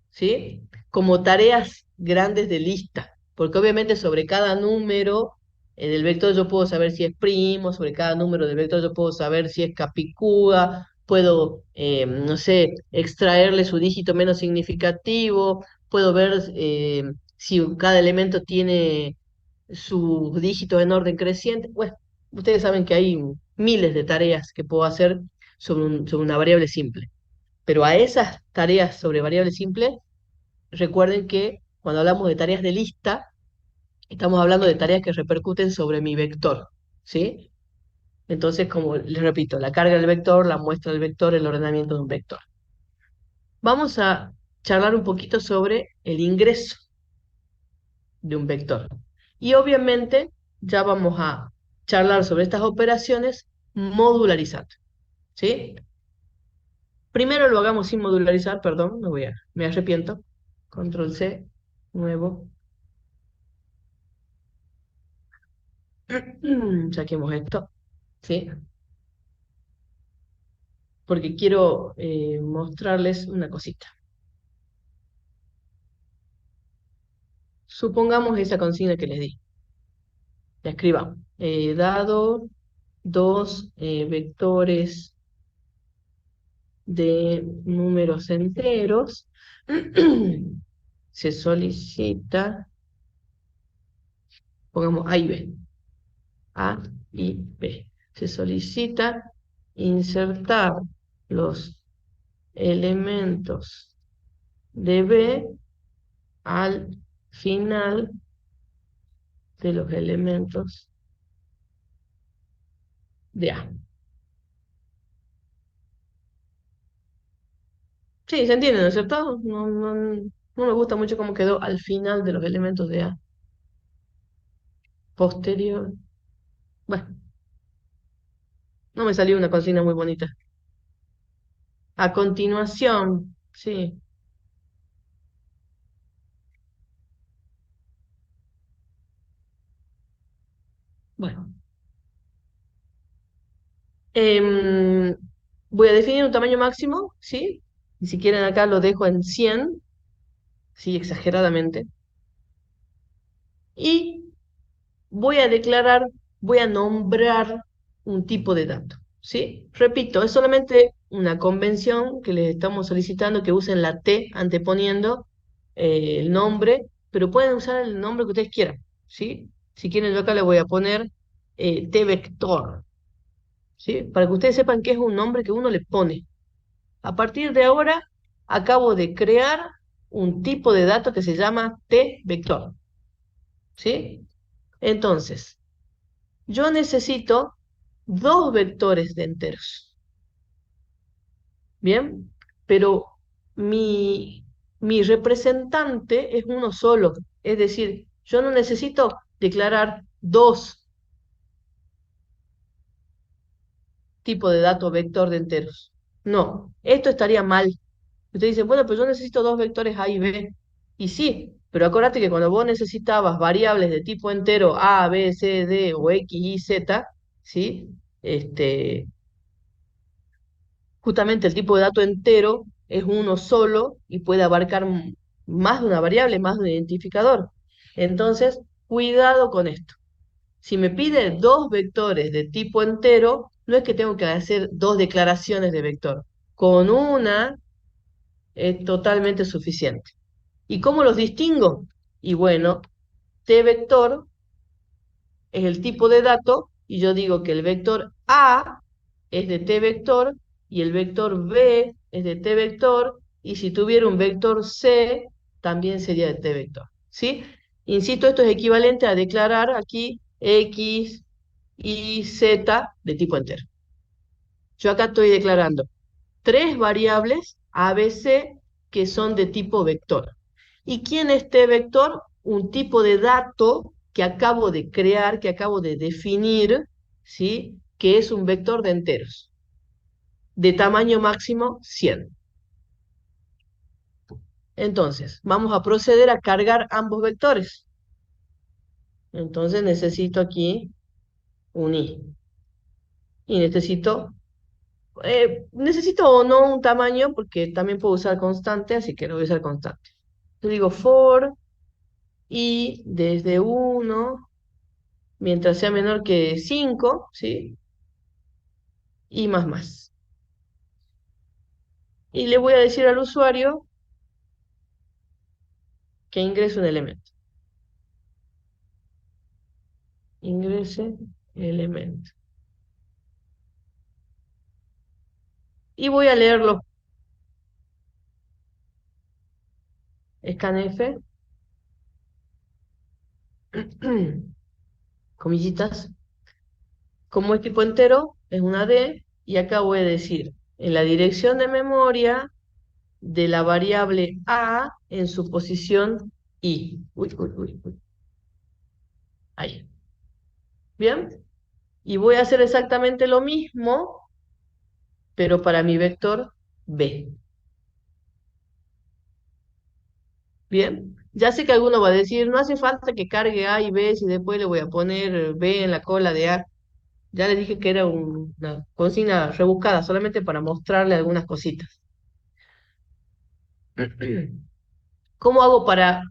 ¿sí? Como tareas grandes de lista, porque obviamente sobre cada número del vector yo puedo saber si es primo, sobre cada número del vector yo puedo saber si es capicúa, puedo, no sé, extraerle su dígito menos significativo, puedo ver si cada elemento tiene sus dígitos en orden creciente. Bueno, ustedes saben que hay miles de tareas que puedo hacer sobre una variable simple. Pero a esas tareas sobre variable simple, recuerden que cuando hablamos de tareas de lista, estamos hablando de tareas que repercuten sobre mi vector, ¿sí? Entonces, como les repito, la carga del vector, la muestra del vector, el ordenamiento de un vector. Vamos a charlar un poquito sobre el ingreso de un vector. Y obviamente ya vamos a charlar sobre estas operaciones modularizando, ¿sí? Primero lo hagamos sin modularizar, perdón, me arrepiento. Control C, nuevo. Saquemos esto, ¿sí? Porque quiero mostrarles una cosita. Supongamos esa consigna que les di. La escribamos. Dado dos vectores de números enteros, se solicita, pongamos A y B, A y B. Se solicita insertar los elementos de B al final de los elementos de A. Sí, se entiende, ¿no es cierto? No me gusta mucho cómo quedó al final de los elementos de A. Posterior. Bueno, no me salió una consigna muy bonita. A continuación, sí. Bueno. Em, Voy a definir un tamaño máximo, ¿sí? Y si quieren acá lo dejo en 100, sí, exageradamente. Y voy a declarar, voy a nombrar un tipo de dato, ¿sí? Repito, es solamente una convención que les estamos solicitando que usen la T anteponiendo el nombre, pero pueden usar el nombre que ustedes quieran, ¿sí? Si quieren, yo acá le voy a poner T-vector, ¿sí? Para que ustedes sepan que es un nombre que uno le pone. A partir de ahora, acabo de crear un tipo de dato que se llama T-vector, ¿sí? Entonces, yo necesito dos vectores de enteros, ¿bien? Pero mi, mi representante es uno solo, es decir, yo no necesito declarar dos tipos de dato vector de enteros. No, esto estaría mal. Usted dice, bueno, pero yo necesito dos vectores A y B. Y sí, pero acuérdate que cuando vos necesitabas variables de tipo entero A, B, C, D o X, Y, Z, ¿sí? Este, justamente el tipo de dato entero es uno solo y puede abarcar más de una variable, más de un identificador. Entonces, cuidado con esto. Si me pide dos vectores de tipo entero, no es que tengo que hacer dos declaraciones de vector. Con una es totalmente suficiente. ¿Y cómo los distingo? Y bueno, T vector es el tipo de dato y yo digo que el vector A es de T vector y el vector B es de T vector y si tuviera un vector C también sería de T vector, ¿sí? Insisto, esto es equivalente a declarar aquí X y Z de tipo entero. Yo acá estoy declarando tres variables A, B, C que son de tipo vector. ¿Y quién es T vector? Un tipo de dato que acabo de crear, que acabo de definir, ¿sí? Que es un vector de enteros, de tamaño máximo 100. Entonces, vamos a proceder a cargar ambos vectores. Entonces necesito aquí un i. Y necesito o no un tamaño, porque también puedo usar constante, así que lo voy a usar constante. Yo digo for y desde 1 mientras sea menor que 5, ¿sí? Y más. Y le voy a decir al usuario que ingrese un elemento. Ingrese elemento. Y voy a leerlo. Scanf, comillitas, Como es tipo entero, es una D, y acá voy a decir, en la dirección de memoria de la variable A en su posición I. Uy, uy, uy, uy. Ahí. ¿Bien? Y voy a hacer exactamente lo mismo, pero para mi vector B. ¿Bien? Ya sé que alguno va a decir, no hace falta que cargue A y B si después le voy a poner B en la cola de A. Ya les dije que era una consigna rebuscada, solamente para mostrarle algunas cositas. ¿Cómo hago para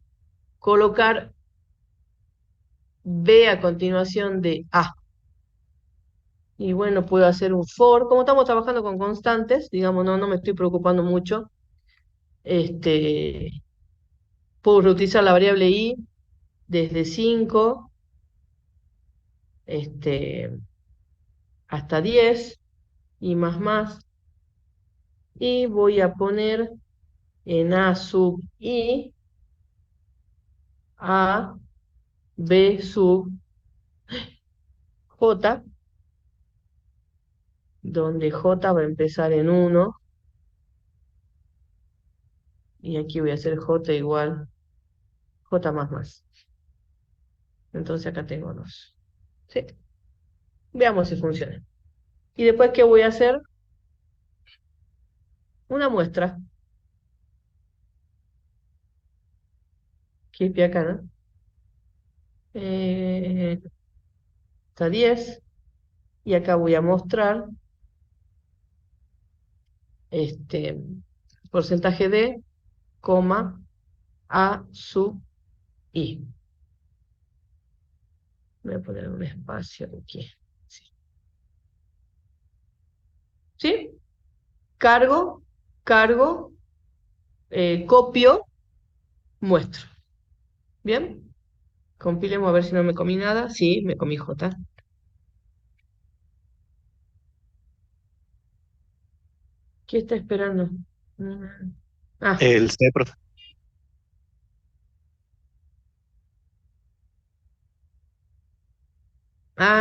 colocar B a continuación de A? Y bueno, puedo hacer un for. Como estamos trabajando con constantes, digamos, no me estoy preocupando mucho. Este, puedo reutilizar la variable i desde 5 este, hasta 10 y más. Y voy a poner en A sub i a B sub j, donde j va a empezar en 1 y aquí voy a hacer j igual j más. Entonces acá tengo 2. ¿Sí? Veamos si funciona. Y después, ¿qué voy a hacer? Una muestra. Que es acá, ¿no? Eh, Hasta 10. Y acá voy a mostrar este porcentaje de, coma, A sub I. Voy a poner un espacio aquí. Sí. ¿Sí? Cargo, copio, muestro. ¿Bien? Compilemos a ver si no me comí nada. Sí, me comí J. ¿Qué está esperando? Mm. Ah, El C, profe.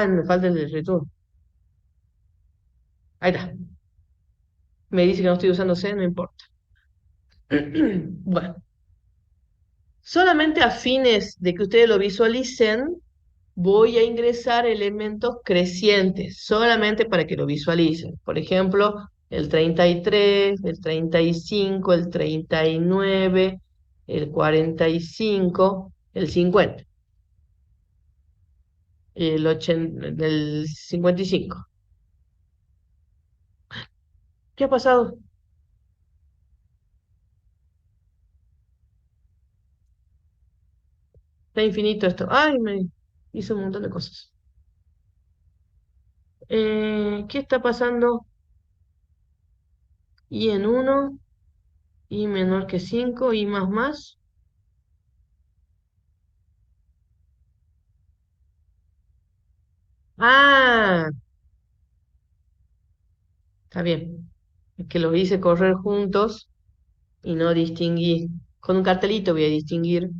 me falta el de return. Ahí está. Me dice que no estoy usando C, no importa. Bueno, solamente a fines de que ustedes lo visualicen, voy a ingresar elementos crecientes, solamente para que lo visualicen. Por ejemplo, el 33, el 35, el 39, el 45, el 50, el 55. ¿Qué ha pasado? Está infinito esto. Ay, me hizo un montón de cosas. ¿Qué está pasando? Y en uno, y menor que 5 y más. Ah, está bien. Es que los hice correr juntos y no distinguí. Con un cartelito voy a distinguir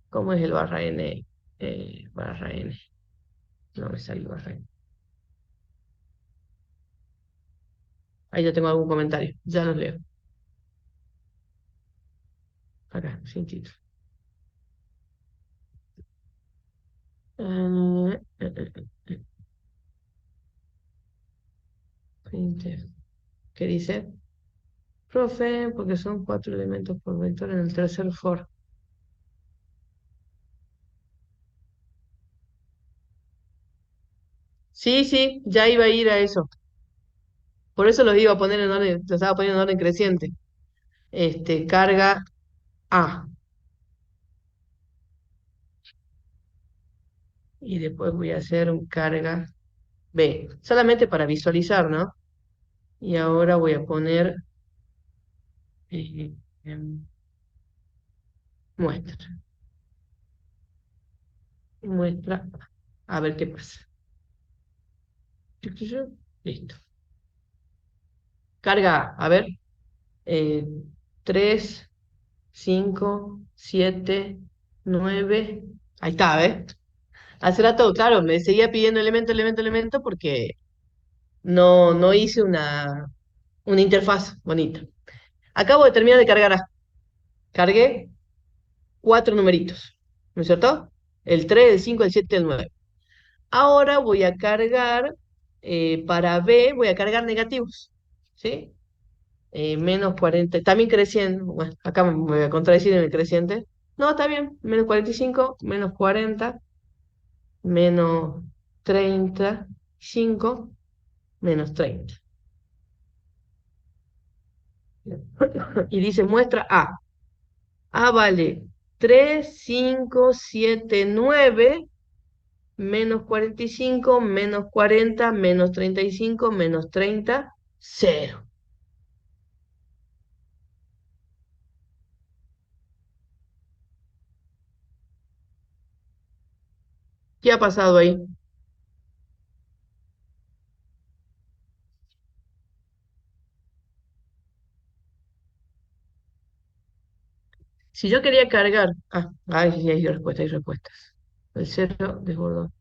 cómo es el barra N. Barra N. No me sale barra N. Ahí ya tengo algún comentario. Ya los leo. Acá, sin título. Eh, 20. ¿Qué dice? Profe, porque son 4 elementos por vector en el tercer for. Sí, sí, ya iba a ir a eso. Por eso los iba a poner en orden, los estaba poniendo en orden creciente. Carga A. Y después voy a hacer un carga B. Solamente para visualizar, ¿no? Y ahora voy a poner eh, em, muestra. Muestra. A ver qué pasa. Listo. Carga A. A ver. eh, 3, 5, 7, 9. Ahí está, ¿ves? Hace rato, claro, me seguía pidiendo elemento, elemento, elemento porque no hice una interfaz bonita. Acabo de terminar de cargar A. Cargué cuatro numeritos, ¿no es cierto? El 3, el 5, el 7, el 9. Ahora voy a cargar, para B, voy a cargar negativos, ¿sí? Menos 40, también creciendo, bueno, acá me voy a contradecir en el creciente. No, está bien, menos 45, menos 40, menos 35, menos 30. Y dice muestra A. A vale 3, 5, 7, 9, menos 45, menos 40, menos 35, menos 30, 0. ¿Qué ha pasado ahí? Si yo quería cargar, sí, hay respuestas, hay respuestas. El 0 desbordó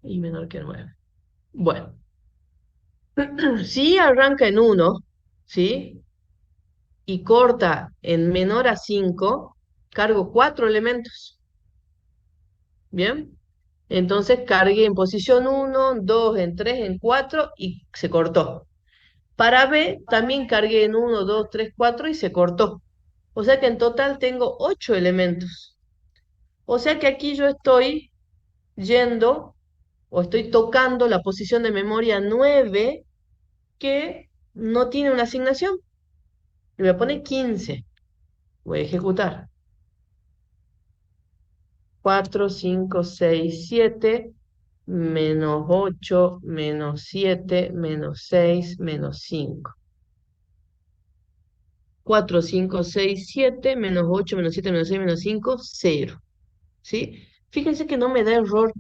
y menor que 9. Bueno, si arranca en 1, ¿sí? Y corta en menor a 5, cargo 4 elementos. ¿Bien? Entonces cargué en posición 1, 2, en 3, en 4 y se cortó. Para B también cargué en 1, 2, 3, 4 y se cortó. O sea que en total tengo 8 elementos. O sea que aquí yo estoy yendo o estoy tocando la posición de memoria 9 que no tiene una asignación. Le voy a poner 15. Voy a ejecutar. 4, 5, 6, 7, menos 8, menos 7, menos 6, menos 5. 4, 5, 6, 7, menos 8, menos 7, menos 6, menos 5, 0. ¿Sí? Fíjense que no me da error,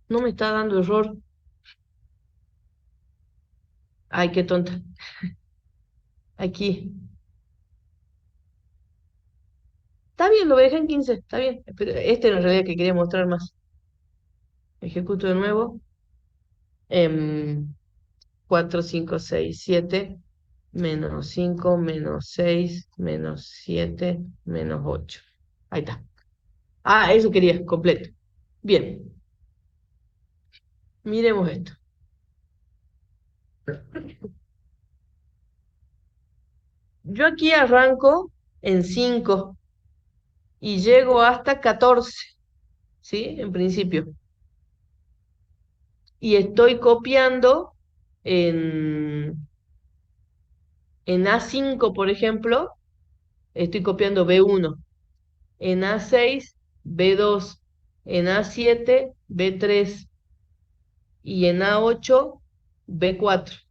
no me está dando error. Ay, qué tonta. Aquí. Está bien, lo dejé en 15, está bien. Pero este en realidad que quería mostrar más. Ejecuto de nuevo. 4, 5, 6, 7, menos 5, menos 6, menos 7, menos 8. Ahí está. Ah, eso quería, completo. Bien, miremos esto. Yo aquí arranco en 5 y llego hasta 14, ¿sí? En principio. Y estoy copiando en, en A5, por ejemplo, estoy copiando B1. En A6, B2. En A7, B3. Y en A8, B4.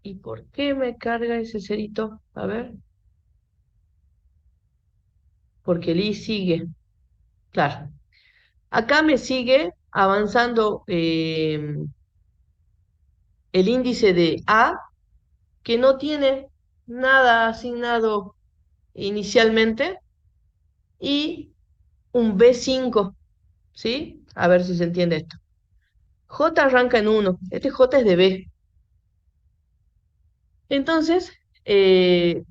¿Y por qué me carga ese cerito? A ver, porque el I sigue. Claro. Acá me sigue avanzando el índice de A, que no tiene nada asignado inicialmente, y un B5, ¿sí? A ver si se entiende esto. J arranca en 1, este J es de B. Entonces, eh,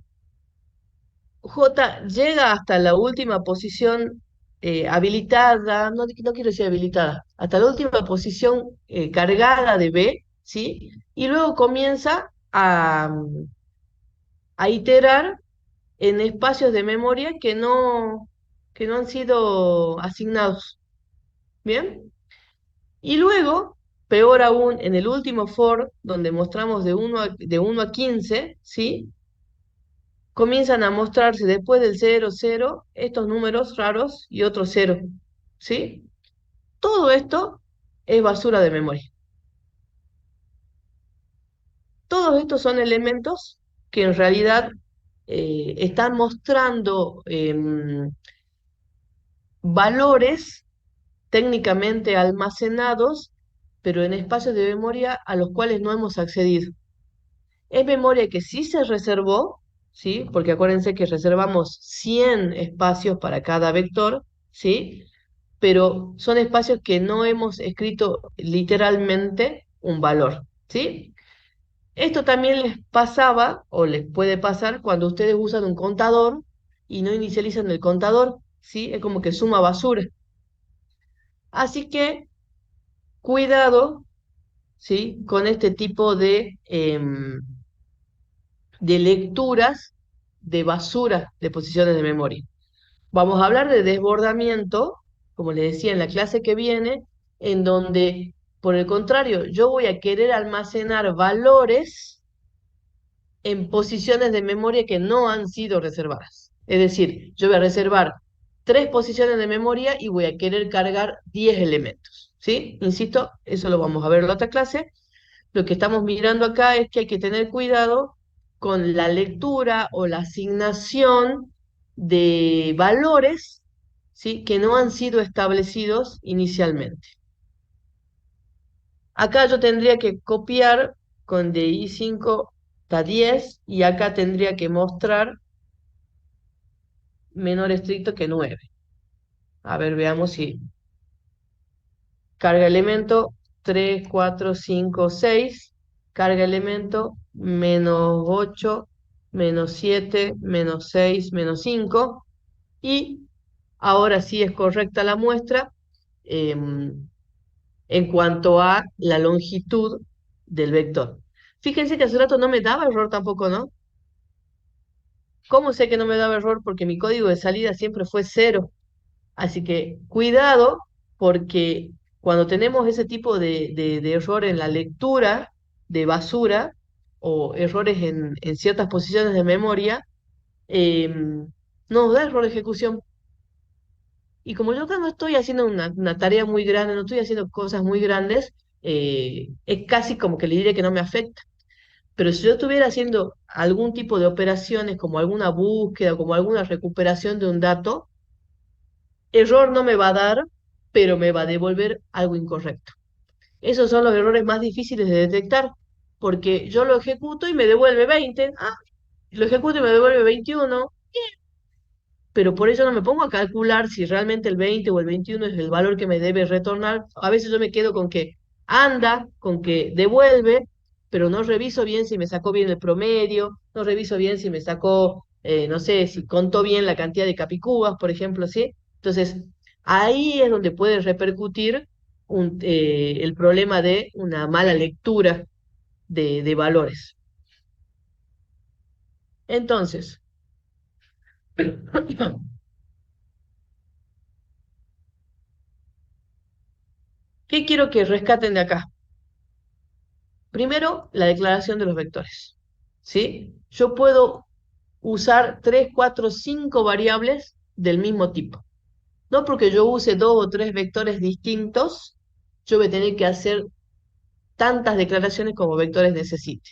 J llega hasta la última posición habilitada, no quiero decir habilitada, hasta la última posición cargada de B, ¿sí? Y luego comienza a iterar en espacios de memoria que no han sido asignados, ¿bien? Y luego, peor aún, en el último for, donde mostramos de 1 a 15, ¿sí? Comienzan a mostrarse después del 0, 0, estos números raros y otro 0, ¿sí? Todo esto es basura de memoria. Todos estos son elementos que en realidad están mostrando valores técnicamente almacenados, pero en espacios de memoria a los cuales no hemos accedido. Es memoria que sí se reservó, ¿sí? Porque acuérdense que reservamos 100 espacios para cada vector, ¿sí? Pero son espacios que no hemos escrito literalmente un valor, ¿sí? Esto también les pasaba o les puede pasar cuando ustedes usan un contador y no inicializan el contador, ¿sí? Es como que suma basura. Así que cuidado, ¿sí? Con este tipo de lecturas de basura de posiciones de memoria. Vamos a hablar de desbordamiento, como les decía en la clase que viene, en donde, por el contrario, yo voy a querer almacenar valores en posiciones de memoria que no han sido reservadas. Es decir, yo voy a reservar 3 posiciones de memoria y voy a querer cargar 10 elementos. ¿Sí? Insisto, eso lo vamos a ver en la otra clase. Lo que estamos mirando acá es que hay que tener cuidado con la lectura o la asignación de valores, ¿sí? Que no han sido establecidos inicialmente. Acá yo tendría que copiar con de I5 hasta 10 y acá tendría que mostrar menor estricto que 9. A ver, veamos si carga elemento 3, 4, 5, 6, carga elemento -8, -7, -6, -5, y ahora sí es correcta la muestra en cuanto a la longitud del vector. Fíjense que hace rato no me daba error tampoco, ¿no? ¿Cómo sé que no me daba error? Porque mi código de salida siempre fue 0. Así que cuidado, porque cuando tenemos ese tipo de error en la lectura de basura o errores en ciertas posiciones de memoria, nos da error de ejecución. Y como yo acá no estoy haciendo una tarea muy grande, no estoy haciendo cosas muy grandes, es casi como que le diré que no me afecta. Pero si yo estuviera haciendo algún tipo de operaciones, como alguna búsqueda, como alguna recuperación de un dato, error no me va a dar, pero me va a devolver algo incorrecto. Esos son los errores más difíciles de detectar, porque yo lo ejecuto y me devuelve 20, lo ejecuto y me devuelve 21, pero por eso no me pongo a calcular si realmente el 20 o el 21 es el valor que me debe retornar. A veces yo me quedo con que anda, con que devuelve, pero no reviso bien si me sacó bien el promedio, no reviso bien si me sacó, no sé, si contó bien la cantidad de capicúas, por ejemplo, ¿sí? Entonces, ahí es donde puede repercutir el problema de una mala lectura de valores. Entonces, ¿qué quiero que rescaten de acá? Primero, la declaración de los vectores. ¿Sí? Yo puedo usar 3, 4, 5 variables del mismo tipo. No porque yo use 2 o 3 vectores distintos, yo voy a tener que hacer tantas declaraciones como vectores necesite.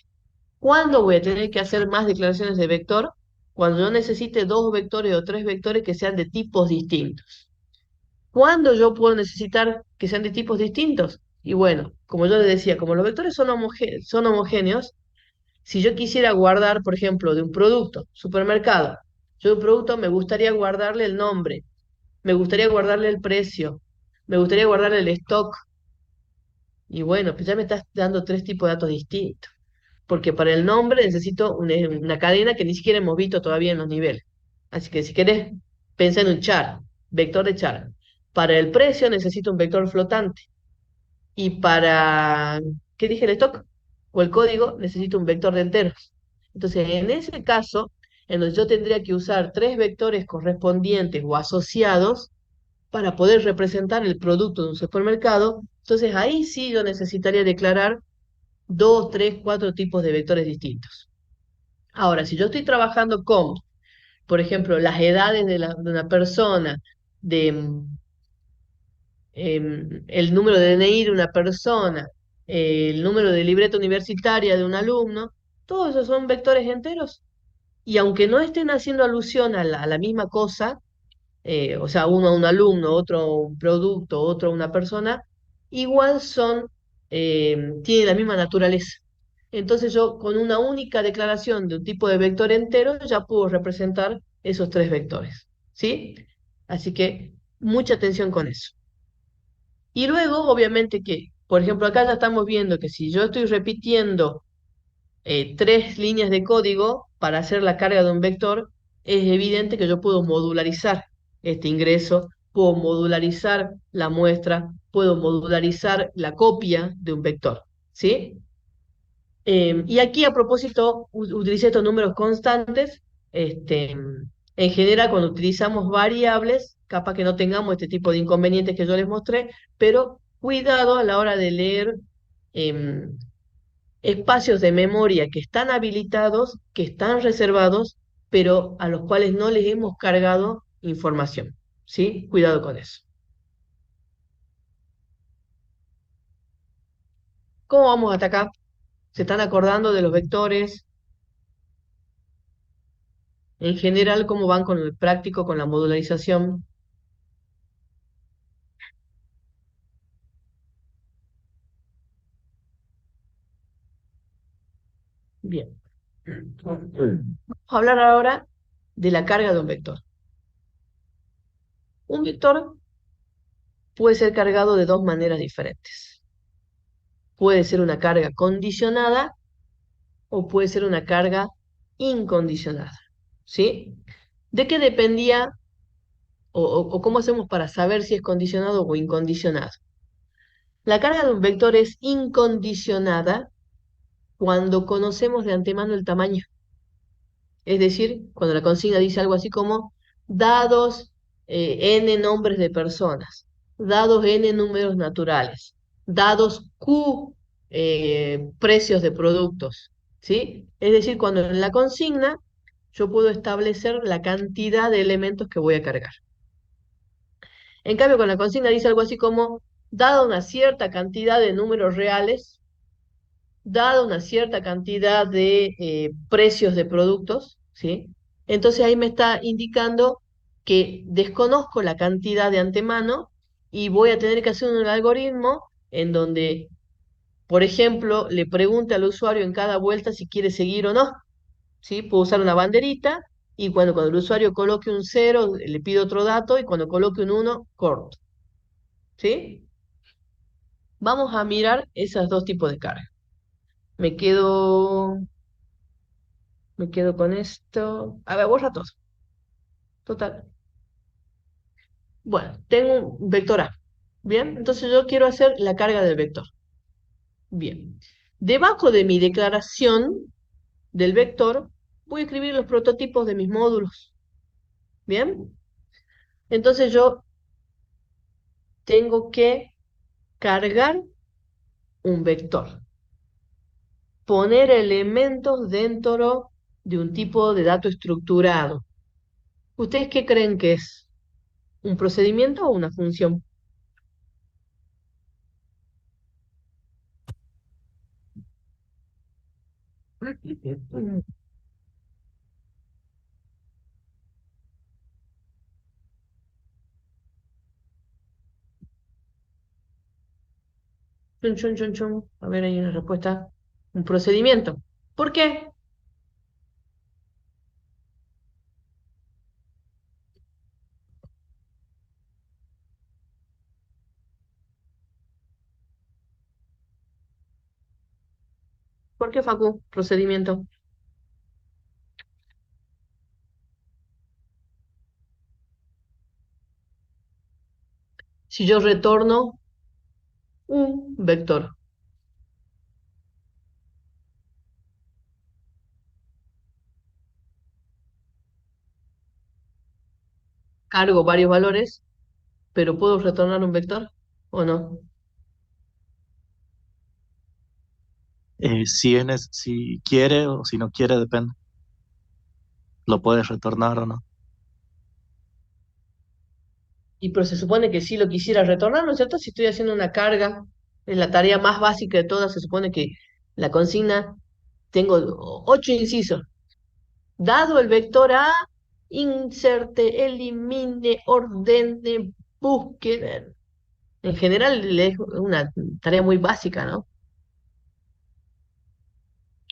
¿Cuándo voy a tener que hacer más declaraciones de vector? Cuando yo necesite 2 vectores o 3 vectores que sean de tipos distintos. ¿Cuándo yo puedo necesitar que sean de tipos distintos? Y bueno, como yo les decía, como los vectores son homogéneos, si yo quisiera guardar, por ejemplo, de un producto, supermercado, yo de un producto me gustaría guardarle el nombre, me gustaría guardarle el precio, me gustaría guardarle el stock, y bueno, pues ya me estás dando 3 tipos de datos distintos, porque para el nombre necesito una cadena que ni siquiera hemos visto todavía en los niveles. Así que si querés, pensá en un char, vector de char. Para el precio necesito un vector flotante. Y para, ¿qué dije? El stock o el código, necesito un vector de enteros. Entonces, en ese caso, en donde yo tendría que usar 3 vectores correspondientes o asociados para poder representar el producto de un supermercado, entonces ahí sí yo necesitaría declarar 2, 3, 4 tipos de vectores distintos. Ahora, si yo estoy trabajando con, por ejemplo, las edades de una persona, de el número de DNI de una persona, el número de libreta universitaria de un alumno, todos esos son vectores enteros. Y aunque no estén haciendo alusión a la misma cosa, o sea, uno a un alumno, otro a un producto, otro a una persona, igual son, tienen la misma naturaleza. Entonces yo con una única declaración de un tipo de vector entero ya puedo representar esos tres vectores, ¿sí? Así que mucha atención con eso. Y luego, obviamente que, por ejemplo, acá ya estamos viendo que si yo estoy repitiendo tres líneas de código para hacer la carga de un vector, es evidente que yo puedo modularizar este ingreso, puedo modularizar la muestra, puedo modularizar la copia de un vector, ¿sí? Y aquí a propósito utilicé estos números constantes. En general, cuando utilizamos variables, capaz que no tengamos este tipo de inconvenientes que yo les mostré, pero cuidado a la hora de leer em, espacios de memoria que están habilitados, que están reservados, pero a los cuales no les hemos cargado información. ¿Sí? Cuidado con eso. ¿Cómo vamos hasta acá? ¿Se están acordando de los vectores? En general, ¿cómo van con el práctico, con la modularización? Bien. Vamos a hablar ahora de la carga de un vector. Un vector puede ser cargado de dos maneras diferentes. Puede ser una carga condicionada o puede ser una carga incondicionada. ¿Sí? ¿De qué dependía o cómo hacemos para saber si es condicionado o incondicionado? La carga de un vector es incondicionada cuando conocemos de antemano el tamaño. Es decir, cuando la consigna dice algo así como dados n nombres de personas, dados n números naturales, dados q precios de productos, ¿sí? Es decir, cuando en la consigna yo puedo establecer la cantidad de elementos que voy a cargar. En cambio, con la consigna dice algo así como, dada una cierta cantidad de números reales, dada una cierta cantidad de precios de productos, ¿sí? Entonces ahí me está indicando que desconozco la cantidad de antemano y voy a tener que hacer un algoritmo en donde, por ejemplo, le pregunte al usuario en cada vuelta si quiere seguir o no, ¿sí? Puedo usar una banderita y cuando el usuario coloque un cero le pido otro dato y cuando coloque un uno corto, ¿sí? Vamos a mirar esos dos tipos de carga. Me quedo, me quedo con esto. A ver, borra todo. Total. Bueno, tengo un vector A. Bien, entonces yo quiero hacer la carga del vector. Bien. Debajo de mi declaración del vector, voy a escribir los prototipos de mis módulos. Bien. Entonces yo tengo que cargar un vector. Poner elementos dentro de un tipo de dato estructurado. ¿Ustedes qué creen que es? ¿Un procedimiento o una función? Chun, chun, chun, chun. A ver, hay una respuesta. Un procedimiento. ¿Por qué? ¿Por qué, Facu? Procedimiento. Si yo retorno un vector, cargo varios valores, pero ¿puedo retornar un vector o no? Si quiere o si no quiere, depende. Lo puedes retornar o no. Y pero se supone que sí lo quisiera retornar, ¿no es cierto? Si estoy haciendo una carga, es la tarea más básica de todas, se supone que la consigna, tengo 8 incisos. Dado el vector A, inserte, elimine, ordene, busque. En general es una tarea muy básica, ¿no?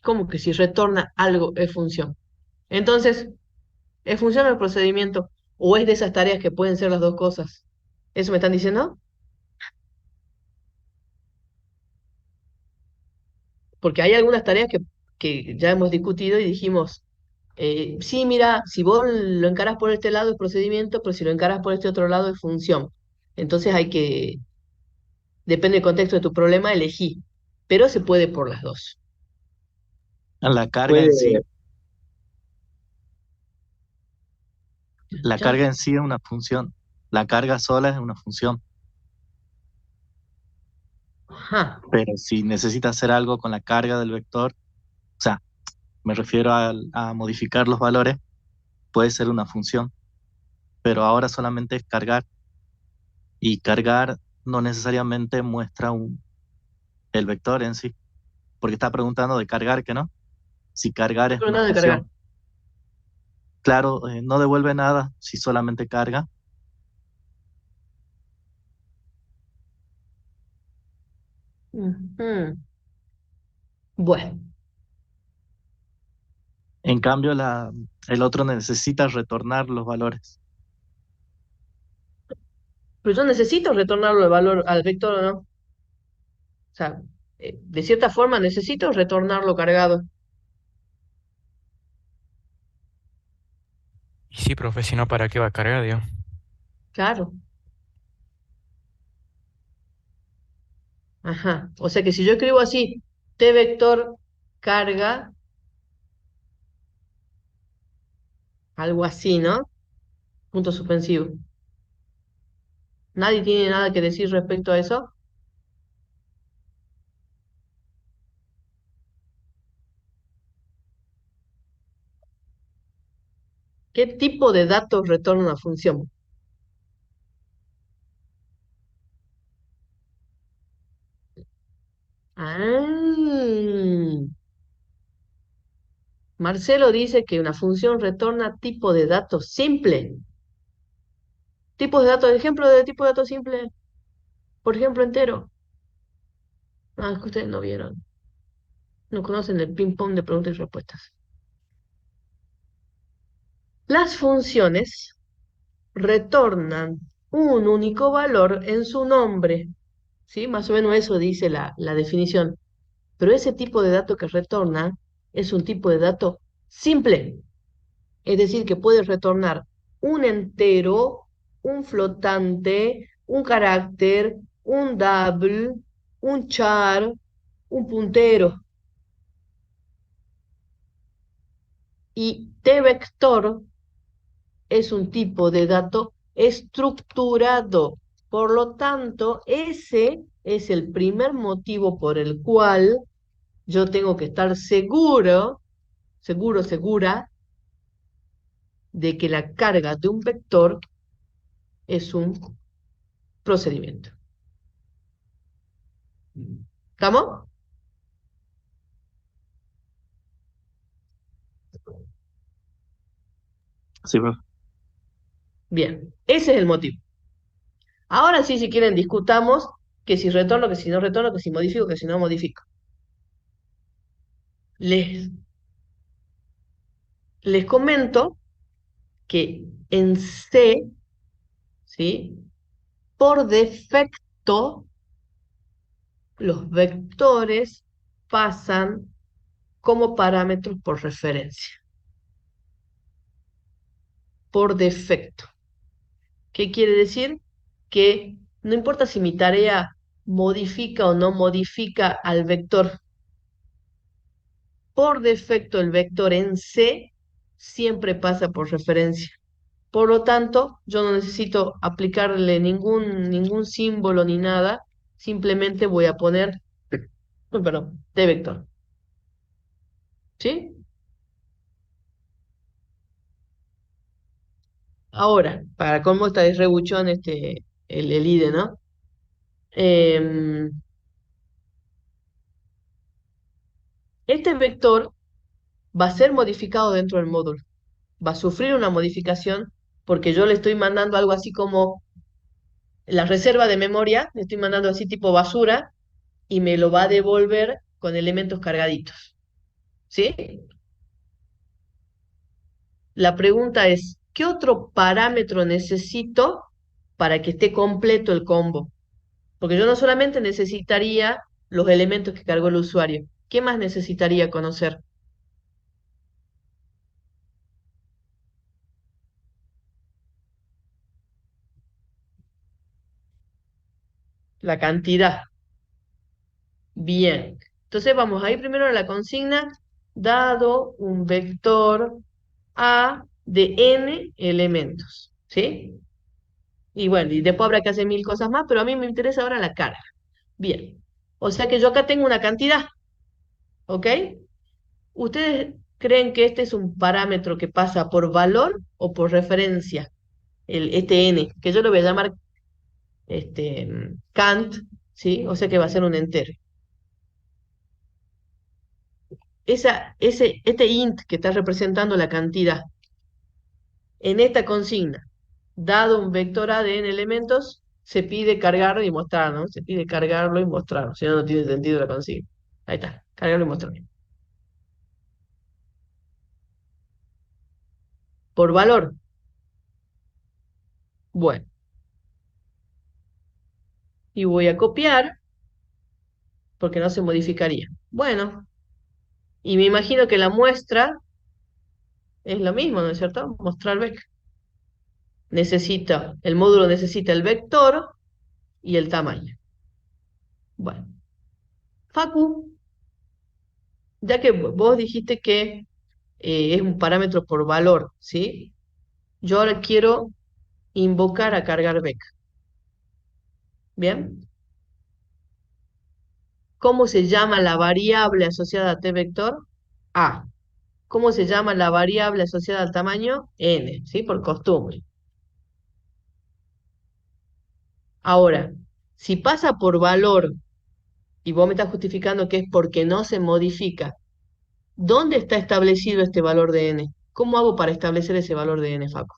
¿Cómo que si retorna algo es función? Entonces, ¿es función el procedimiento o es de esas tareas que pueden ser las dos cosas? ¿Eso me están diciendo? Porque hay algunas tareas que ya hemos discutido y dijimos, sí, mira, si vos lo encarás por este lado es procedimiento, pero si lo encarás por este otro lado es función. Entonces depende del contexto de tu problema, elegí, pero se puede por las dos. La carga en sí, Puede, la ¿Ya? carga en sí es una función. La carga sola es una función. Ajá. Pero si necesita hacer algo con la carga del vector, o sea, me refiero a modificar los valores, puede ser una función. Pero ahora solamente es cargar. Y cargar no necesariamente muestra el vector en sí, porque está preguntando de cargar, que no. Si cargar es Pero una nada de cargar. función. Claro, no devuelve nada si solamente carga. Ujú. Bueno, En cambio, el otro necesita retornar los valores. pero yo necesito retornarlo el valor al vector o no. O sea, de cierta forma necesito retornarlo cargado. Y sí, profe, si no, ¿para qué va a cargar, Dios? Claro. Ajá. O sea que si yo escribo así, T vector carga, algo así, ¿no? Punto suspensivo. ¿Nadie tiene nada que decir respecto a eso? ¿Qué tipo de datos retorna una función? Ah, Marcelo dice que una función retorna tipo de datos simple. Tipos de datos, ejemplo de tipo de datos simple, por ejemplo, entero. Ah, es que ustedes no vieron, no conocen el ping-pong de preguntas y respuestas. Las funciones retornan un único valor en su nombre, ¿sí? Más o menos eso dice la definición. Pero ese tipo de dato que retorna es un tipo de dato simple, es decir, que puede retornar un entero, un flotante, un carácter, un double, un char, un puntero. Y T-vector es un tipo de dato estructurado. Por lo tanto, ese es el primer motivo por el cual yo tengo que estar segura de que la carga de un vector es un procedimiento. ¿Estamos? Sí, profe. Bien, ese es el motivo. Ahora sí, si quieren, discutamos que si retorno, que si no retorno, que si modifico, que si no modifico. Les, les comento que en C, ¿sí? Por defecto, los vectores pasan como parámetros por referencia. Por defecto. ¿Qué quiere decir? Que no importa si mi tarea modifica o no modifica al vector, por defecto el vector en C siempre pasa por referencia. Por lo tanto, yo no necesito aplicarle ningún símbolo ni nada, simplemente voy a poner, perdón, T vector. ¿Sí? Ahora, para cómo está de rebuchón el IDE, ¿no? Em, este vector va a ser modificado dentro del módulo, va a sufrir una modificación porque yo le estoy mandando algo así como la reserva de memoria, le estoy mandando así tipo basura y me lo va a devolver con elementos cargaditos. ¿sí? La pregunta es, ¿qué otro parámetro necesito para que esté completo el combo? Porque yo no solamente necesitaría los elementos que cargó el usuario, ¿qué más necesitaría conocer? La cantidad. Bien. Entonces vamos a ir primero a la consigna, dado un vector A de n elementos, ¿sí? Y bueno, y después habrá que hacer mil cosas más, pero a mí me interesa ahora la carga. Bien. O sea que yo acá tengo una cantidad, ¿ok? ¿Ustedes creen que este es un parámetro que pasa por valor o por referencia? Este n, que yo lo voy a llamar Kant, ¿sí? O sea que va a ser un entero. Este int que está representando la cantidad, en esta consigna, dado un vector A de n elementos, se pide cargarlo y mostrar, ¿no? Se pide cargarlo y mostrarlo, si no, no tiene sentido la consigna. Ahí está, cargarlo y mostrarlo. Por valor, bueno, y voy a copiar, porque no se modificaría. Bueno, y me imagino que la muestra es lo mismo, ¿no es cierto? Mostrar vec. El módulo necesita el vector y el tamaño. Bueno, Facu, ya que vos dijiste que es un parámetro por valor, ¿sí? Yo ahora quiero invocar a cargar vec. ¿Bien? ¿Cómo se llama la variable asociada a t vector? A. ¿Cómo se llama la variable asociada al tamaño? N, ¿sí? Por costumbre. Ahora, si pasa por valor y vos me estás justificando que es porque no se modifica, ¿dónde está establecido este valor de n? ¿Cómo hago para establecer ese valor de n, Facu?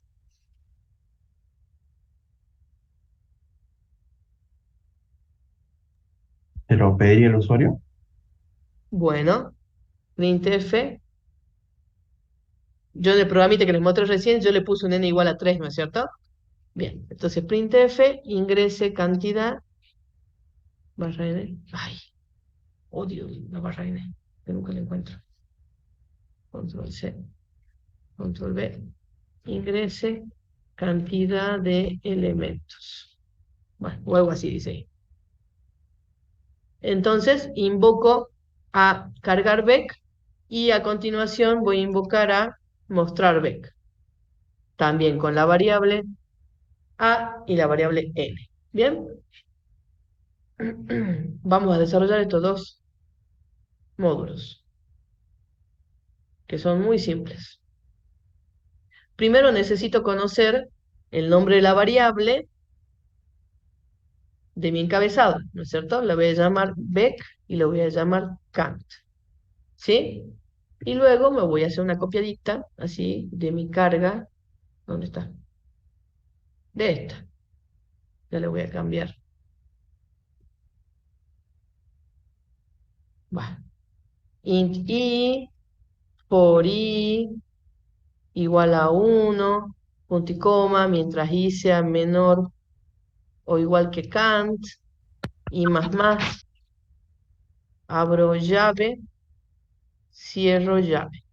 ¿Te lo pediría el usuario? Bueno, printf, yo en el programita que les mostré recién, yo le puse un n igual a 3, ¿no es cierto? Bien, entonces printf, ingrese cantidad, barra n. Ay, odio la barra n, que nunca la encuentro. Control C, control V, ingrese cantidad de elementos. Bueno, o algo así dice ahí. Entonces invoco a cargar vec y a continuación voy a invocar a mostrar vec. También con la variable a y la variable n. ¿Bien? Vamos a desarrollar estos dos módulos, que son muy simples. Primero necesito conocer el nombre de la variable de mi encabezado, ¿no es cierto? La voy a llamar vec y lo voy a llamar Kant, ¿sí? Y luego me voy a hacer una copiadita, así, de mi carga. ¿Dónde está? De esta. Ya le voy a cambiar. Va. Int i por i igual a 1, punto y coma, mientras i sea menor o igual que Kant, y más, abro llave, cierro llave.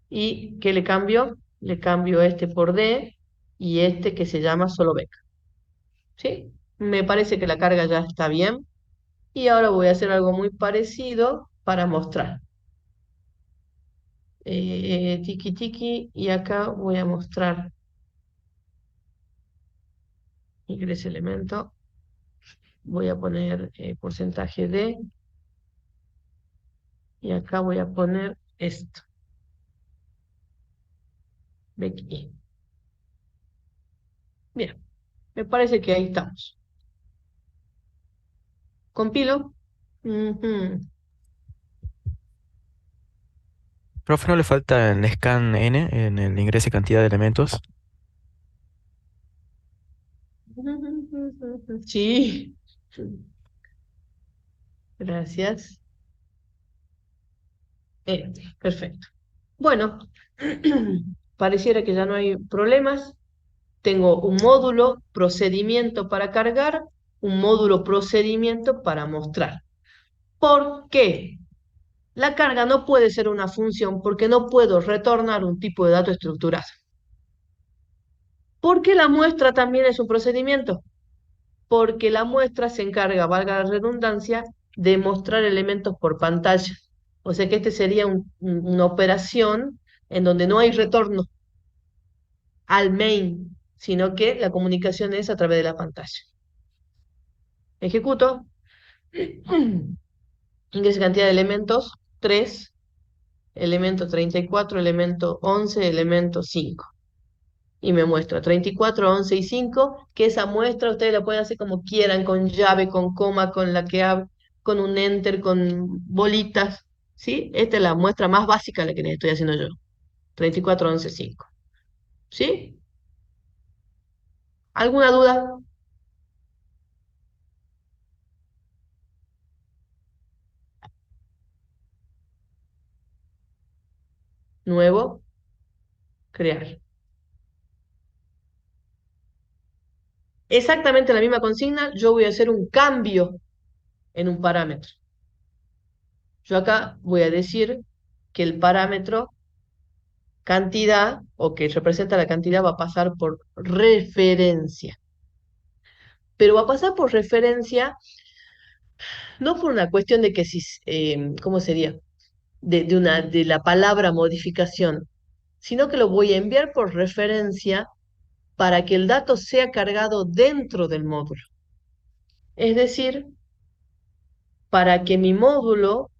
¿Y qué le cambio? Le cambio este por D y este que se llama solo beca. ¿Sí? Me parece que la carga ya está bien. Y ahora voy a hacer algo muy parecido para mostrar. Tiki tiki, y acá voy a mostrar ingrese elemento. Voy a poner porcentaje D y acá voy a poner esto. BXI. Bien, me parece que ahí estamos. Compilo. Ujú. Profe, ¿no le falta el scan n en el ingrese cantidad de elementos? Sí, gracias. Perfecto. Bueno, pareciera que ya no hay problemas. Tengo un módulo procedimiento para cargar, un módulo procedimiento para mostrar. ¿Por qué? La carga no puede ser una función porque no puedo retornar un tipo de dato estructurado. ¿Por qué la muestra también es un procedimiento? Porque la muestra se encarga, valga la redundancia, de mostrar elementos por pantalla. O sea que este sería una operación en donde no hay retorno al main, sino que la comunicación es a través de la pantalla. Ejecuto, ingreso cantidad de elementos, 3, elemento 34, elemento 11, elemento 5. Y me muestra 34, 11 y 5, que esa muestra ustedes la pueden hacer como quieran, con llave, con coma, con la que con un enter, con bolitas, ¿sí? Esta es la muestra más básica la que les estoy haciendo yo. 34, 11, 5. ¿Sí? ¿Alguna duda? Nuevo, crear. Exactamente la misma consigna, yo voy a hacer un cambio en un parámetro. Yo acá voy a decir que el parámetro cantidad, o que representa la cantidad, va a pasar por referencia. Pero va a pasar por referencia no por una cuestión de que si, ¿cómo sería? De la palabra modificación, sino que lo voy a enviar por referencia para que el dato sea cargado dentro del módulo. Es decir, para que mi módulo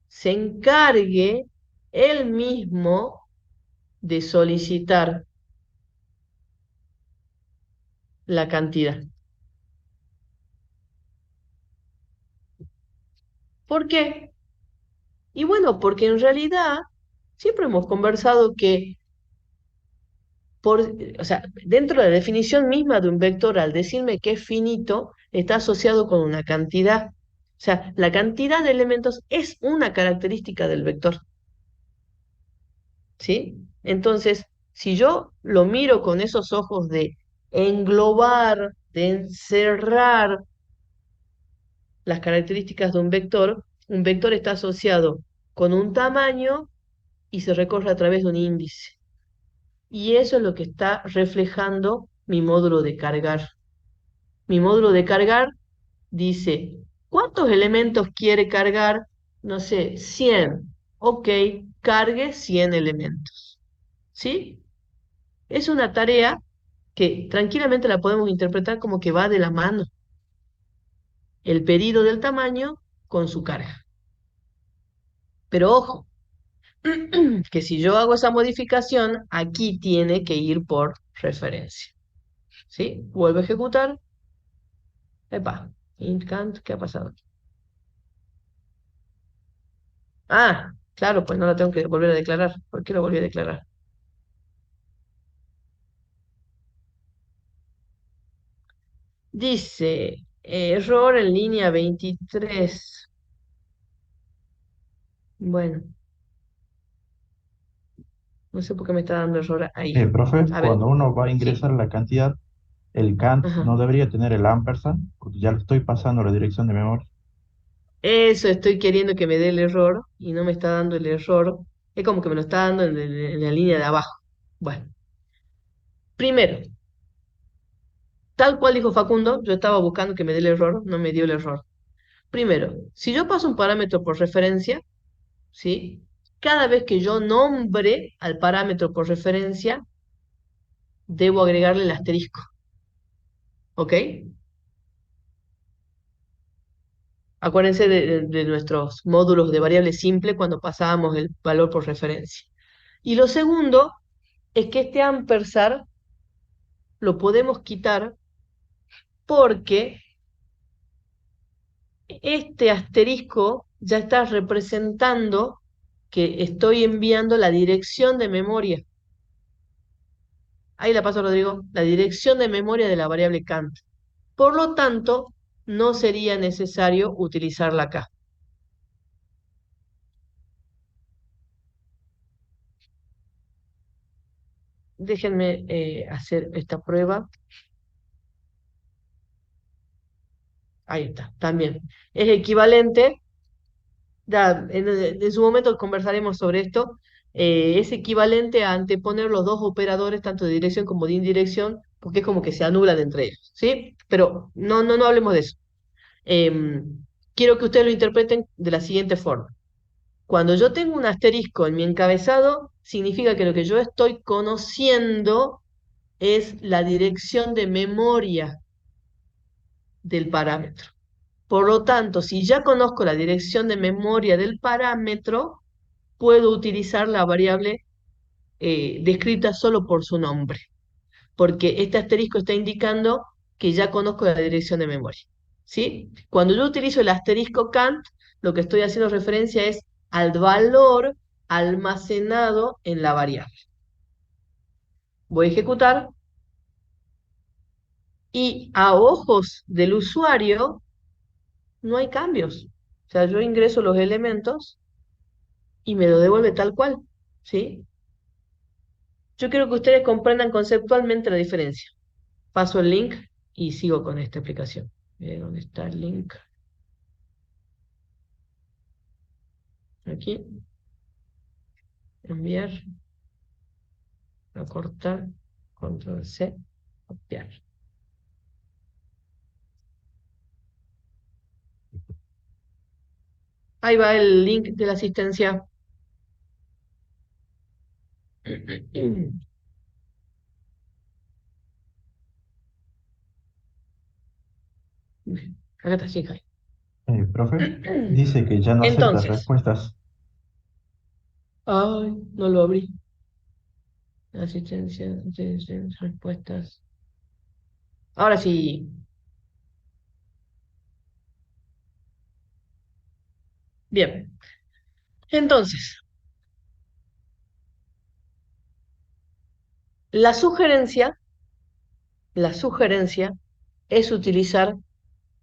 se encargue él mismo de solicitar la cantidad. ¿Por qué? Y bueno, porque en realidad siempre hemos conversado que o sea, dentro de la definición misma de un vector, al decirme que es finito, está asociado con una cantidad. O sea, la cantidad de elementos es una característica del vector. ¿Sí? Entonces, si yo lo miro con esos ojos de englobar, de encerrar las características de un vector está asociado con un tamaño y se recorre a través de un índice. Y eso es lo que está reflejando mi módulo de cargar. Mi módulo de cargar dice, ¿cuántos elementos quiere cargar? No sé, 100. Ok, cargue 100 elementos. ¿Sí? Es una tarea que tranquilamente la podemos interpretar como que va de la mano. El pedido del tamaño con su carga. Pero ojo, que si yo hago esa modificación, aquí tiene que ir por referencia. ¿Sí? Vuelvo a ejecutar. Epa, int count, ¿qué ha pasado? Ah, claro, pues no la tengo que volver a declarar. ¿Por qué lo volví a declarar? Dice, error en línea 23. Bueno, no sé por qué me está dando error ahí. Profe, A ver, cuando uno va a sí. ingresar la cantidad, el count Ajá. no debería tener el ampersand, porque ya le estoy pasando la dirección de memoria. Eso estoy queriendo que me dé el error y no me está dando el error. Es como que me lo está dando en la línea de abajo. Bueno, primero, tal cual dijo Facundo, yo estaba buscando que me dé el error, no me dio el error. Primero, si yo paso un parámetro por referencia, ¿sí? Cada vez que yo nombre al parámetro por referencia, debo agregarle el asterisco, ¿ok? Acuérdense de nuestros módulos de variable simple cuando pasábamos el valor por referencia. Y lo segundo es que este ampersand lo podemos quitar porque este asterisco ya está representando que estoy enviando la dirección de memoria. Ahí la paso, Rodrigo, la dirección de memoria de la variable count. Por lo tanto, no sería necesario utilizarla acá. déjenme hacer esta prueba. Ahí está, también. Es equivalente, en su momento conversaremos sobre esto, es equivalente a anteponer los dos operadores, tanto de dirección como de indirección, porque es como que se anulan entre ellos, ¿sí? Pero no hablemos de eso. Quiero que ustedes lo interpreten de la siguiente forma. Cuando yo tengo un asterisco en mi encabezado, significa que lo que yo estoy conociendo es la dirección de memoria del parámetro. Por lo tanto, si ya conozco la dirección de memoria del parámetro, puedo utilizar la variable descrita solo por su nombre, porque este asterisco está indicando que ya conozco la dirección de memoria. ¿Sí? Cuando yo utilizo el asterisco Kant, lo que estoy haciendo referencia es al valor almacenado en la variable. Voy a ejecutar y a ojos del usuario no hay cambios. O sea, yo ingreso los elementos y me lo devuelve tal cual, ¿sí? Yo quiero que ustedes comprendan conceptualmente la diferencia. Paso el link y sigo con esta explicación. ¿Dónde está el link? Aquí. Enviar. Acortar. Control C. Copiar. Ahí va el link de la asistencia. Acá está, sí, Jai. Profe, dice que ya no acepta Entonces, respuestas. ay, no lo abrí. Asistencia, respuestas. Ahora sí. Bien. Entonces, la sugerencia, la sugerencia es utilizar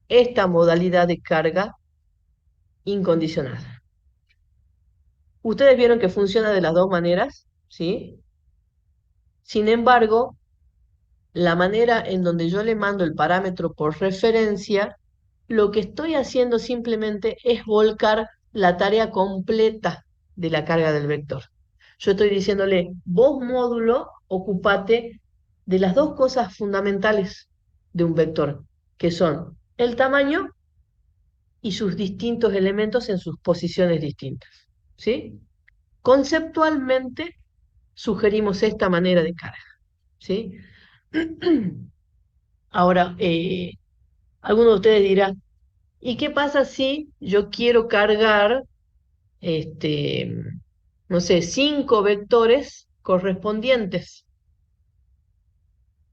esta modalidad de carga incondicional. Ustedes vieron que funciona de las dos maneras, ¿sí? Sin embargo, la manera en donde yo le mando el parámetro por referencia, lo que estoy haciendo simplemente es volcar la tarea completa de la carga del vector. Yo estoy diciéndole, vos módulo, ocupate de las dos cosas fundamentales de un vector, que son el tamaño y sus distintos elementos en sus posiciones distintas, ¿sí? Conceptualmente sugerimos esta manera de carga, ¿sí? Ahora, alguno de ustedes dirá, ¿y qué pasa si yo quiero cargar, este, no sé, 5 vectores correspondientes?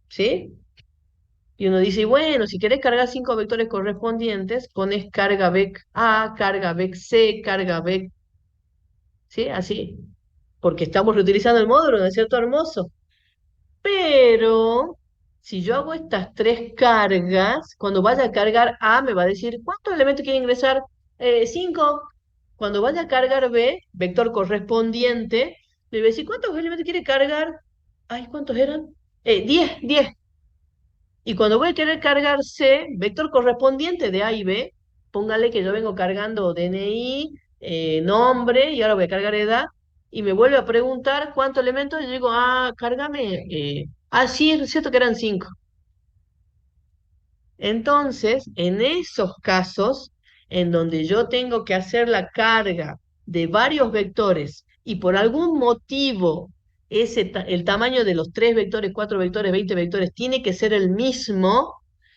¿Sí? Y uno dice, bueno, si querés cargar 5 vectores correspondientes, pones carga vec A, carga vec C, carga vec, ¿sí? Así, porque estamos reutilizando el módulo, ¿no es cierto, hermoso? Pero si yo hago estas 3 cargas, cuando vaya a cargar A me va a decir, ¿cuántos elementos quiere ingresar? 5. Cuando vaya a cargar B, vector correspondiente, le voy a decir, ¿cuántos elementos quiere cargar? Ay, ¿cuántos eran? 10. Y cuando voy a querer cargar C, vector correspondiente de A y B, póngale que yo vengo cargando DNI, nombre, y ahora voy a cargar edad, y me vuelve a preguntar cuántos elementos, y yo digo, cárgame. Sí, es cierto que eran 5. Entonces, en esos casos, en donde yo tengo que hacer la carga de varios vectores y por algún motivo el tamaño de los 3 vectores, 4 vectores, 20 vectores tiene que ser el mismo,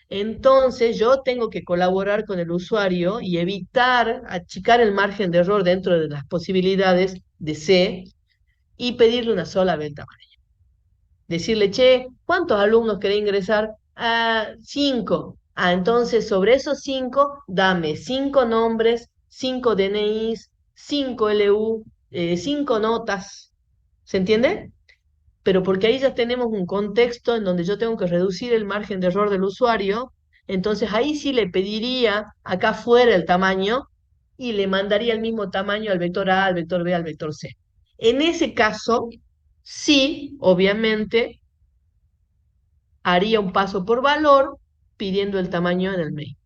entonces yo tengo que colaborar con el usuario y evitar achicar el margen de error dentro de las posibilidades de C y pedirle una sola venta. Decirle, che, ¿cuántos alumnos querés ingresar? 5. Entonces sobre esos 5, dame 5 nombres, 5 DNIs, 5 LU, 5 notas. ¿Se entiende? Pero porque ahí ya tenemos un contexto en donde yo tengo que reducir el margen de error del usuario, entonces ahí sí le pediría acá fuera el tamaño y le mandaría el mismo tamaño al vector A, al vector B, al vector C. En ese caso, Sí, obviamente, haría un paso por valor pidiendo el tamaño en el main.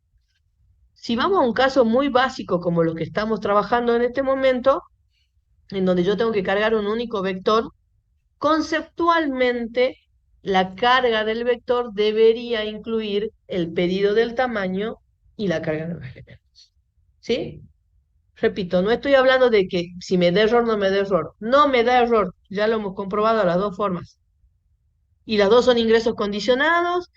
Si vamos a un caso muy básico como lo que estamos trabajando en este momento, en donde yo tengo que cargar un único vector, conceptualmente la carga del vector debería incluir el pedido del tamaño y la carga de los elementos. ¿Sí? Repito, no estoy hablando de que si me da error, no me da error. No me da error, ya lo hemos comprobado de las dos formas. Y las dos son ingresos condicionados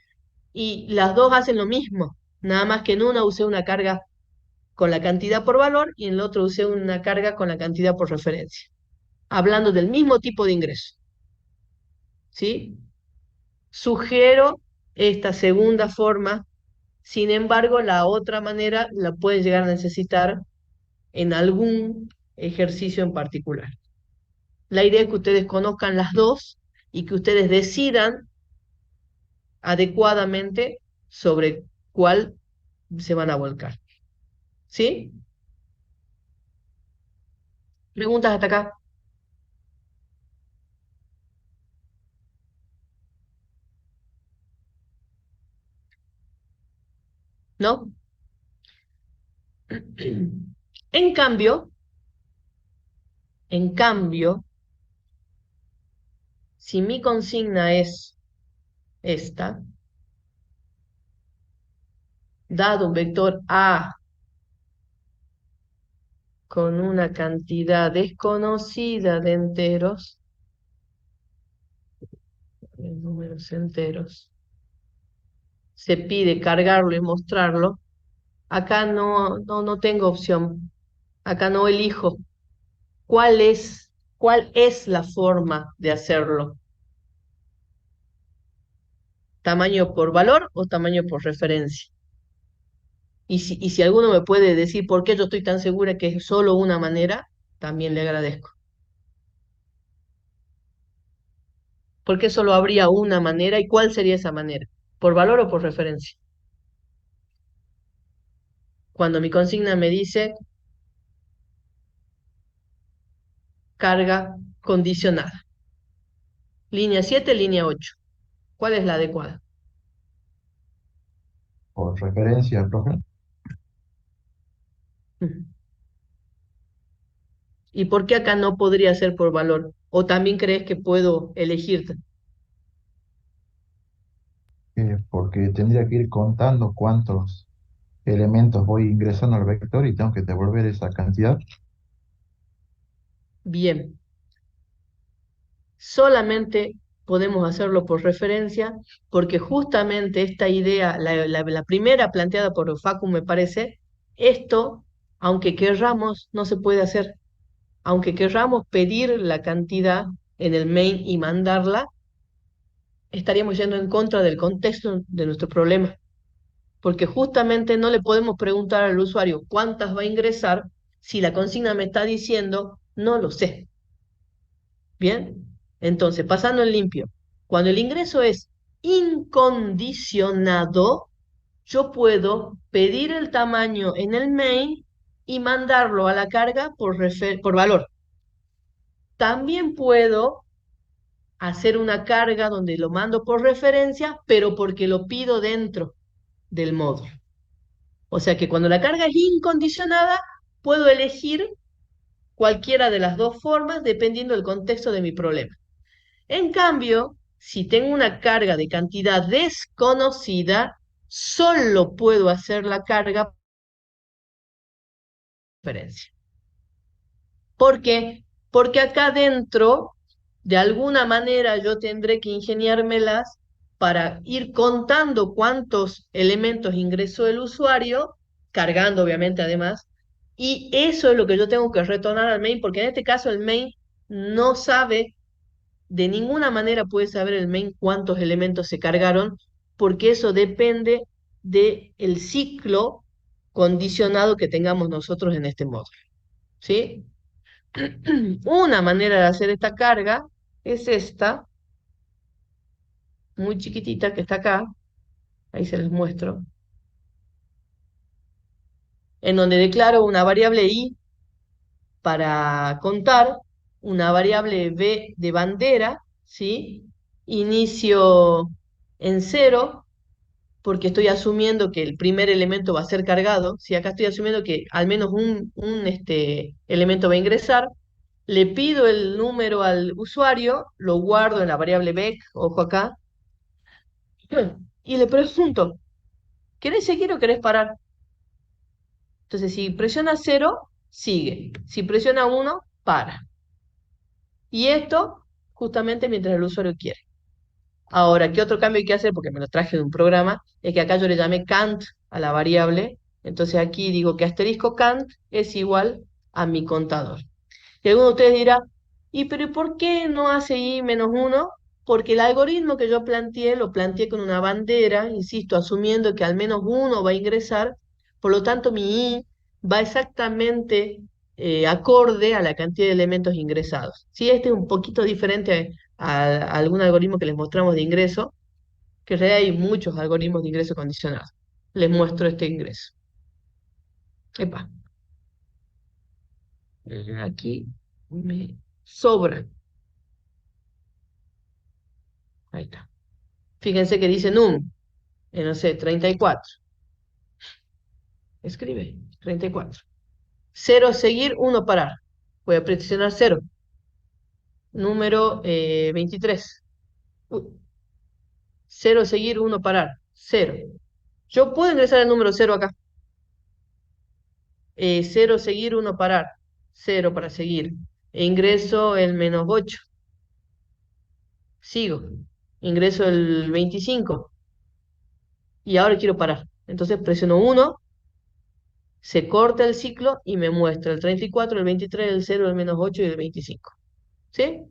y las dos hacen lo mismo. Nada más que en una usé una carga con la cantidad por valor y en el otro usé una carga con la cantidad por referencia. Hablando del mismo tipo de ingreso. ¿Sí? Sugiero esta segunda forma, sin embargo, la otra manera la pueden llegar a necesitar en algún ejercicio en particular. La idea es que ustedes conozcan las dos y que ustedes decidan adecuadamente sobre cuál se van a volcar. ¿Sí? ¿Preguntas hasta acá? ¿No? En cambio, si mi consigna es esta, dado un vector A con una cantidad desconocida de enteros, números enteros, se pide cargarlo y mostrarlo, acá no tengo opción, acá no elijo cuál es la forma de hacerlo, tamaño por valor o tamaño por referencia. Y si alguno me puede decir por qué yo estoy tan segura que es solo una manera, también le agradezco. ¿Por qué solo habría una manera y cuál sería esa manera? ¿Por valor o por referencia? Cuando mi consigna me dice carga condicionada. Línea 7, línea 8. ¿Cuál es la adecuada? Por referencia, profe. Ujú. ¿Y por qué acá no podría ser por valor? ¿O también crees que puedo elegir? Porque tendría que ir contando cuántos elementos voy ingresando al vector y tengo que devolver esa cantidad. Bien, solamente podemos hacerlo por referencia porque justamente esta idea, la primera planteada por Facu me parece, esto, aunque querramos, no se puede hacer. Aunque querramos pedir la cantidad en el main y mandarla, estaríamos yendo en contra del contexto de nuestro problema, porque justamente no le podemos preguntar al usuario cuántas va a ingresar si la consigna me está diciendo no lo sé. Bien, entonces, pasando en limpio, cuando el ingreso es incondicionado, yo puedo pedir el tamaño en el main y mandarlo a la carga por valor. También puedo hacer una carga donde lo mando por referencia, pero porque lo pido dentro del módulo. O sea que cuando la carga es incondicionada, puedo elegir cualquiera de las dos formas dependiendo del contexto de mi problema. En cambio, si tengo una carga de cantidad desconocida, solo puedo hacer la carga por referencia. ¿Por qué? Porque acá dentro, de alguna manera, yo tendré que ingeniármelas para ir contando cuántos elementos ingresó el usuario, cargando obviamente además, y eso es lo que yo tengo que retornar al main, porque en este caso el main no sabe, de ninguna manera puede saber el main cuántos elementos se cargaron, porque eso depende del ciclo condicionado que tengamos nosotros en este módulo. ¿Sí? Una manera de hacer esta carga es esta, muy chiquitita que está acá, ahí se les muestro, en donde declaro una variable i para contar una variable b de bandera, ¿sí? Inicio en 0, porque estoy asumiendo que el primer elemento va a ser cargado. Si acá estoy asumiendo que al menos un elemento va a ingresar, le pido el número al usuario, lo guardo en la variable bec, ojo acá, y le pregunto, ¿querés seguir o querés parar? Entonces, si presiona 0, sigue. Si presiona 1, para. Y esto justamente mientras el usuario quiere. Ahora, ¿qué otro cambio hay que hacer? Porque me lo traje de un programa, es que acá yo le llamé cant a la variable, entonces aquí digo que asterisco cant es igual a mi contador. Y alguno de ustedes dirá, ¿y pero por qué no hace i menos 1? Porque el algoritmo que yo planteé, lo planteé con una bandera, insisto, asumiendo que al menos uno va a ingresar, por lo tanto mi i va exactamente acorde a la cantidad de elementos ingresados. Sí, este es un poquito diferente a algún algoritmo que les mostramos de ingreso, que en realidad hay muchos algoritmos de ingreso condicionado. Les muestro este ingreso. Epa, aquí me sobra. Ahí está. Fíjense que dice num, no sé, 34. Escribe, 34. 0 seguir, 1 parar. Voy a presionar 0. Número 23. 0 seguir, 1 parar. 0. Yo puedo ingresar el número 0 acá. 0 seguir, 1 parar. 0 para seguir. E ingreso el menos 8. Sigo. Ingreso el 25. Y ahora quiero parar. Entonces presiono 1, se corta el ciclo y me muestra el 34, el 23, el 0, el menos 8 y el 25. ¿Sí?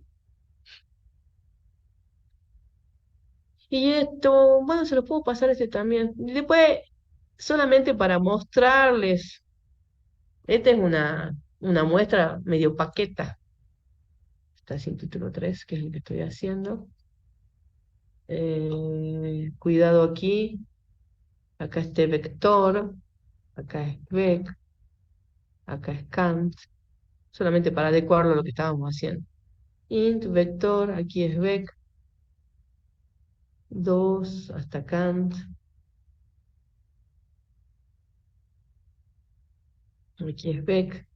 Y esto, bueno, se los puedo pasar este también. Y después, solamente para mostrarles, esta es una muestra medio paqueta. Está sin título 3, que es el que estoy haciendo. Cuidado aquí. Acá este vector. Acá es vec. Acá es cant. Solamente para adecuarlo a lo que estábamos haciendo. Int, vector, aquí es vec. 2 hasta cant. Aquí es vec.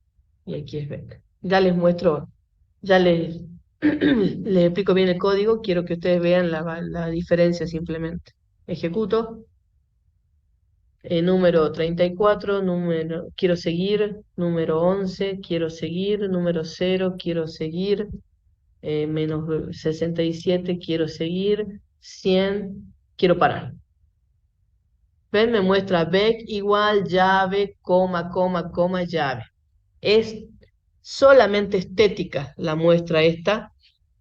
Y aquí es vec. Ya les muestro, ya les explico bien el código. Quiero que ustedes vean la diferencia simplemente. Ejecuto. Número 34, quiero seguir, número 11, quiero seguir, número 0, quiero seguir, menos 67, quiero seguir, 100, quiero parar. ¿Ven? Me muestra bec igual llave, coma, coma, coma, llave. Es solamente estética la muestra esta,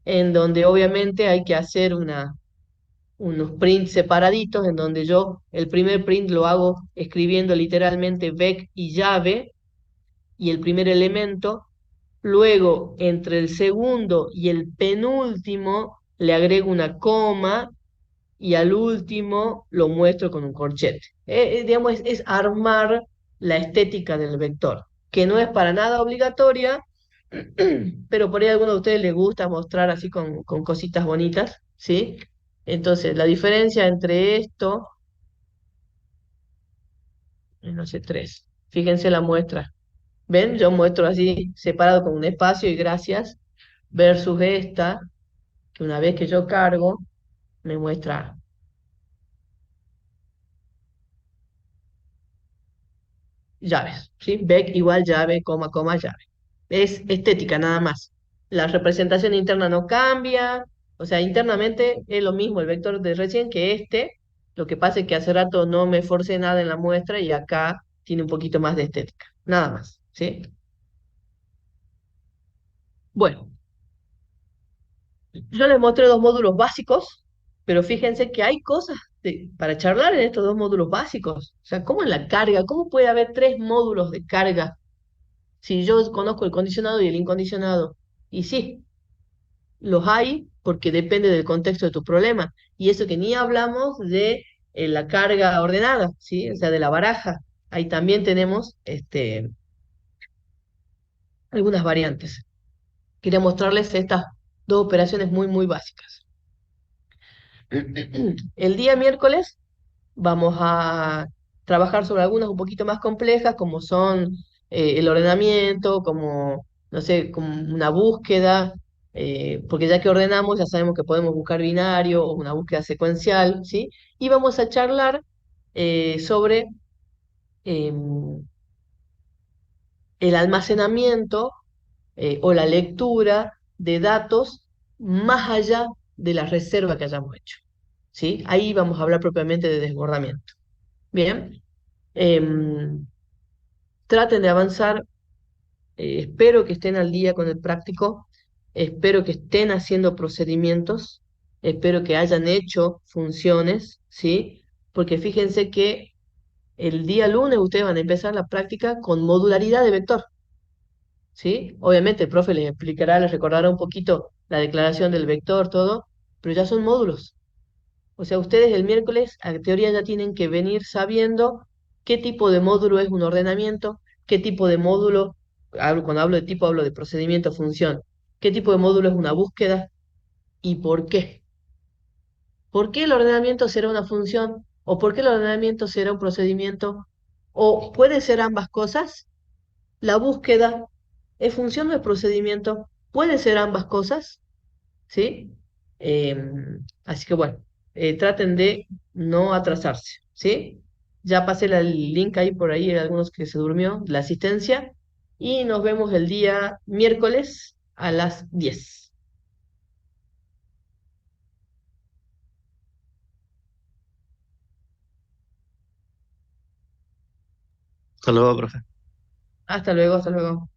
en donde obviamente hay que hacer unos prints separaditos, en donde yo el primer print lo hago escribiendo literalmente bec y llave, y el primer elemento. Luego, entre el segundo y el penúltimo, le agrego una coma y al último lo muestro con un corchete. Digamos, es armar la estética del vector, que no es para nada obligatoria, pero por ahí a alguno de ustedes les gusta mostrar así con cositas bonitas, ¿sí? Entonces, la diferencia entre esto, no sé, 3. Fíjense la muestra. ¿Ven? Yo muestro así, separado con un espacio y gracias, versus esta, que una vez que yo cargo, me muestra llaves, ¿sí? Bec igual llave, coma, coma, llave. Es estética nada más. La representación interna no cambia, o sea, internamente es lo mismo el vector de recién que este. Lo que pasa es que hace rato no me forcé nada en la muestra y acá tiene un poquito más de estética. Nada más, ¿sí? Bueno, yo les mostré dos módulos básicos, pero fíjense que hay cosas para charlar en estos dos módulos básicos. O sea, ¿cómo en la carga? ¿Cómo puede haber tres módulos de carga si yo conozco el condicionado y el incondicionado? Y sí, los hay porque depende del contexto de tu problema. Y eso que ni hablamos de la carga ordenada, ¿sí? O sea, de la baraja. Ahí también tenemos algunas variantes Quería mostrarles estas dos operaciones muy, muy básicas. El día miércoles vamos a trabajar sobre algunas un poquito más complejas, como son el ordenamiento, como, no sé, como una búsqueda, porque ya que ordenamos ya sabemos que podemos buscar binario o una búsqueda secuencial, ¿sí? Y vamos a charlar sobre em, el almacenamiento o la lectura de datos más allá de la reserva que hayamos hecho, ¿sí? Ahí vamos a hablar propiamente de desbordamiento. Bien. Em, Traten de avanzar, espero que estén al día con el práctico, espero que estén haciendo procedimientos, espero que hayan hecho funciones, ¿sí? Porque fíjense que el día lunes ustedes van a empezar la práctica con modularidad de vector, ¿sí? Obviamente el profe les explicará, les recordará un poquito la declaración del vector, todo, pero ya son módulos. O sea, ustedes el miércoles, en teoría, ya tienen que venir sabiendo qué tipo de módulo es un ordenamiento, qué tipo de módulo, cuando hablo de tipo, hablo de procedimiento, función, qué tipo de módulo es una búsqueda y por qué. ¿Por qué el ordenamiento será una función? ¿O por qué el ordenamiento será un procedimiento? ¿O puede ser ambas cosas? ¿La búsqueda es función o es procedimiento? ¿Puede ser ambas cosas? ¿Sí? Así que bueno, traten de no atrasarse, ¿sí? Ya pasé el link ahí por ahí, hay algunos que se durmió, la asistencia, y nos vemos el día miércoles a las 10. Hasta luego, profe. Hasta luego, hasta luego.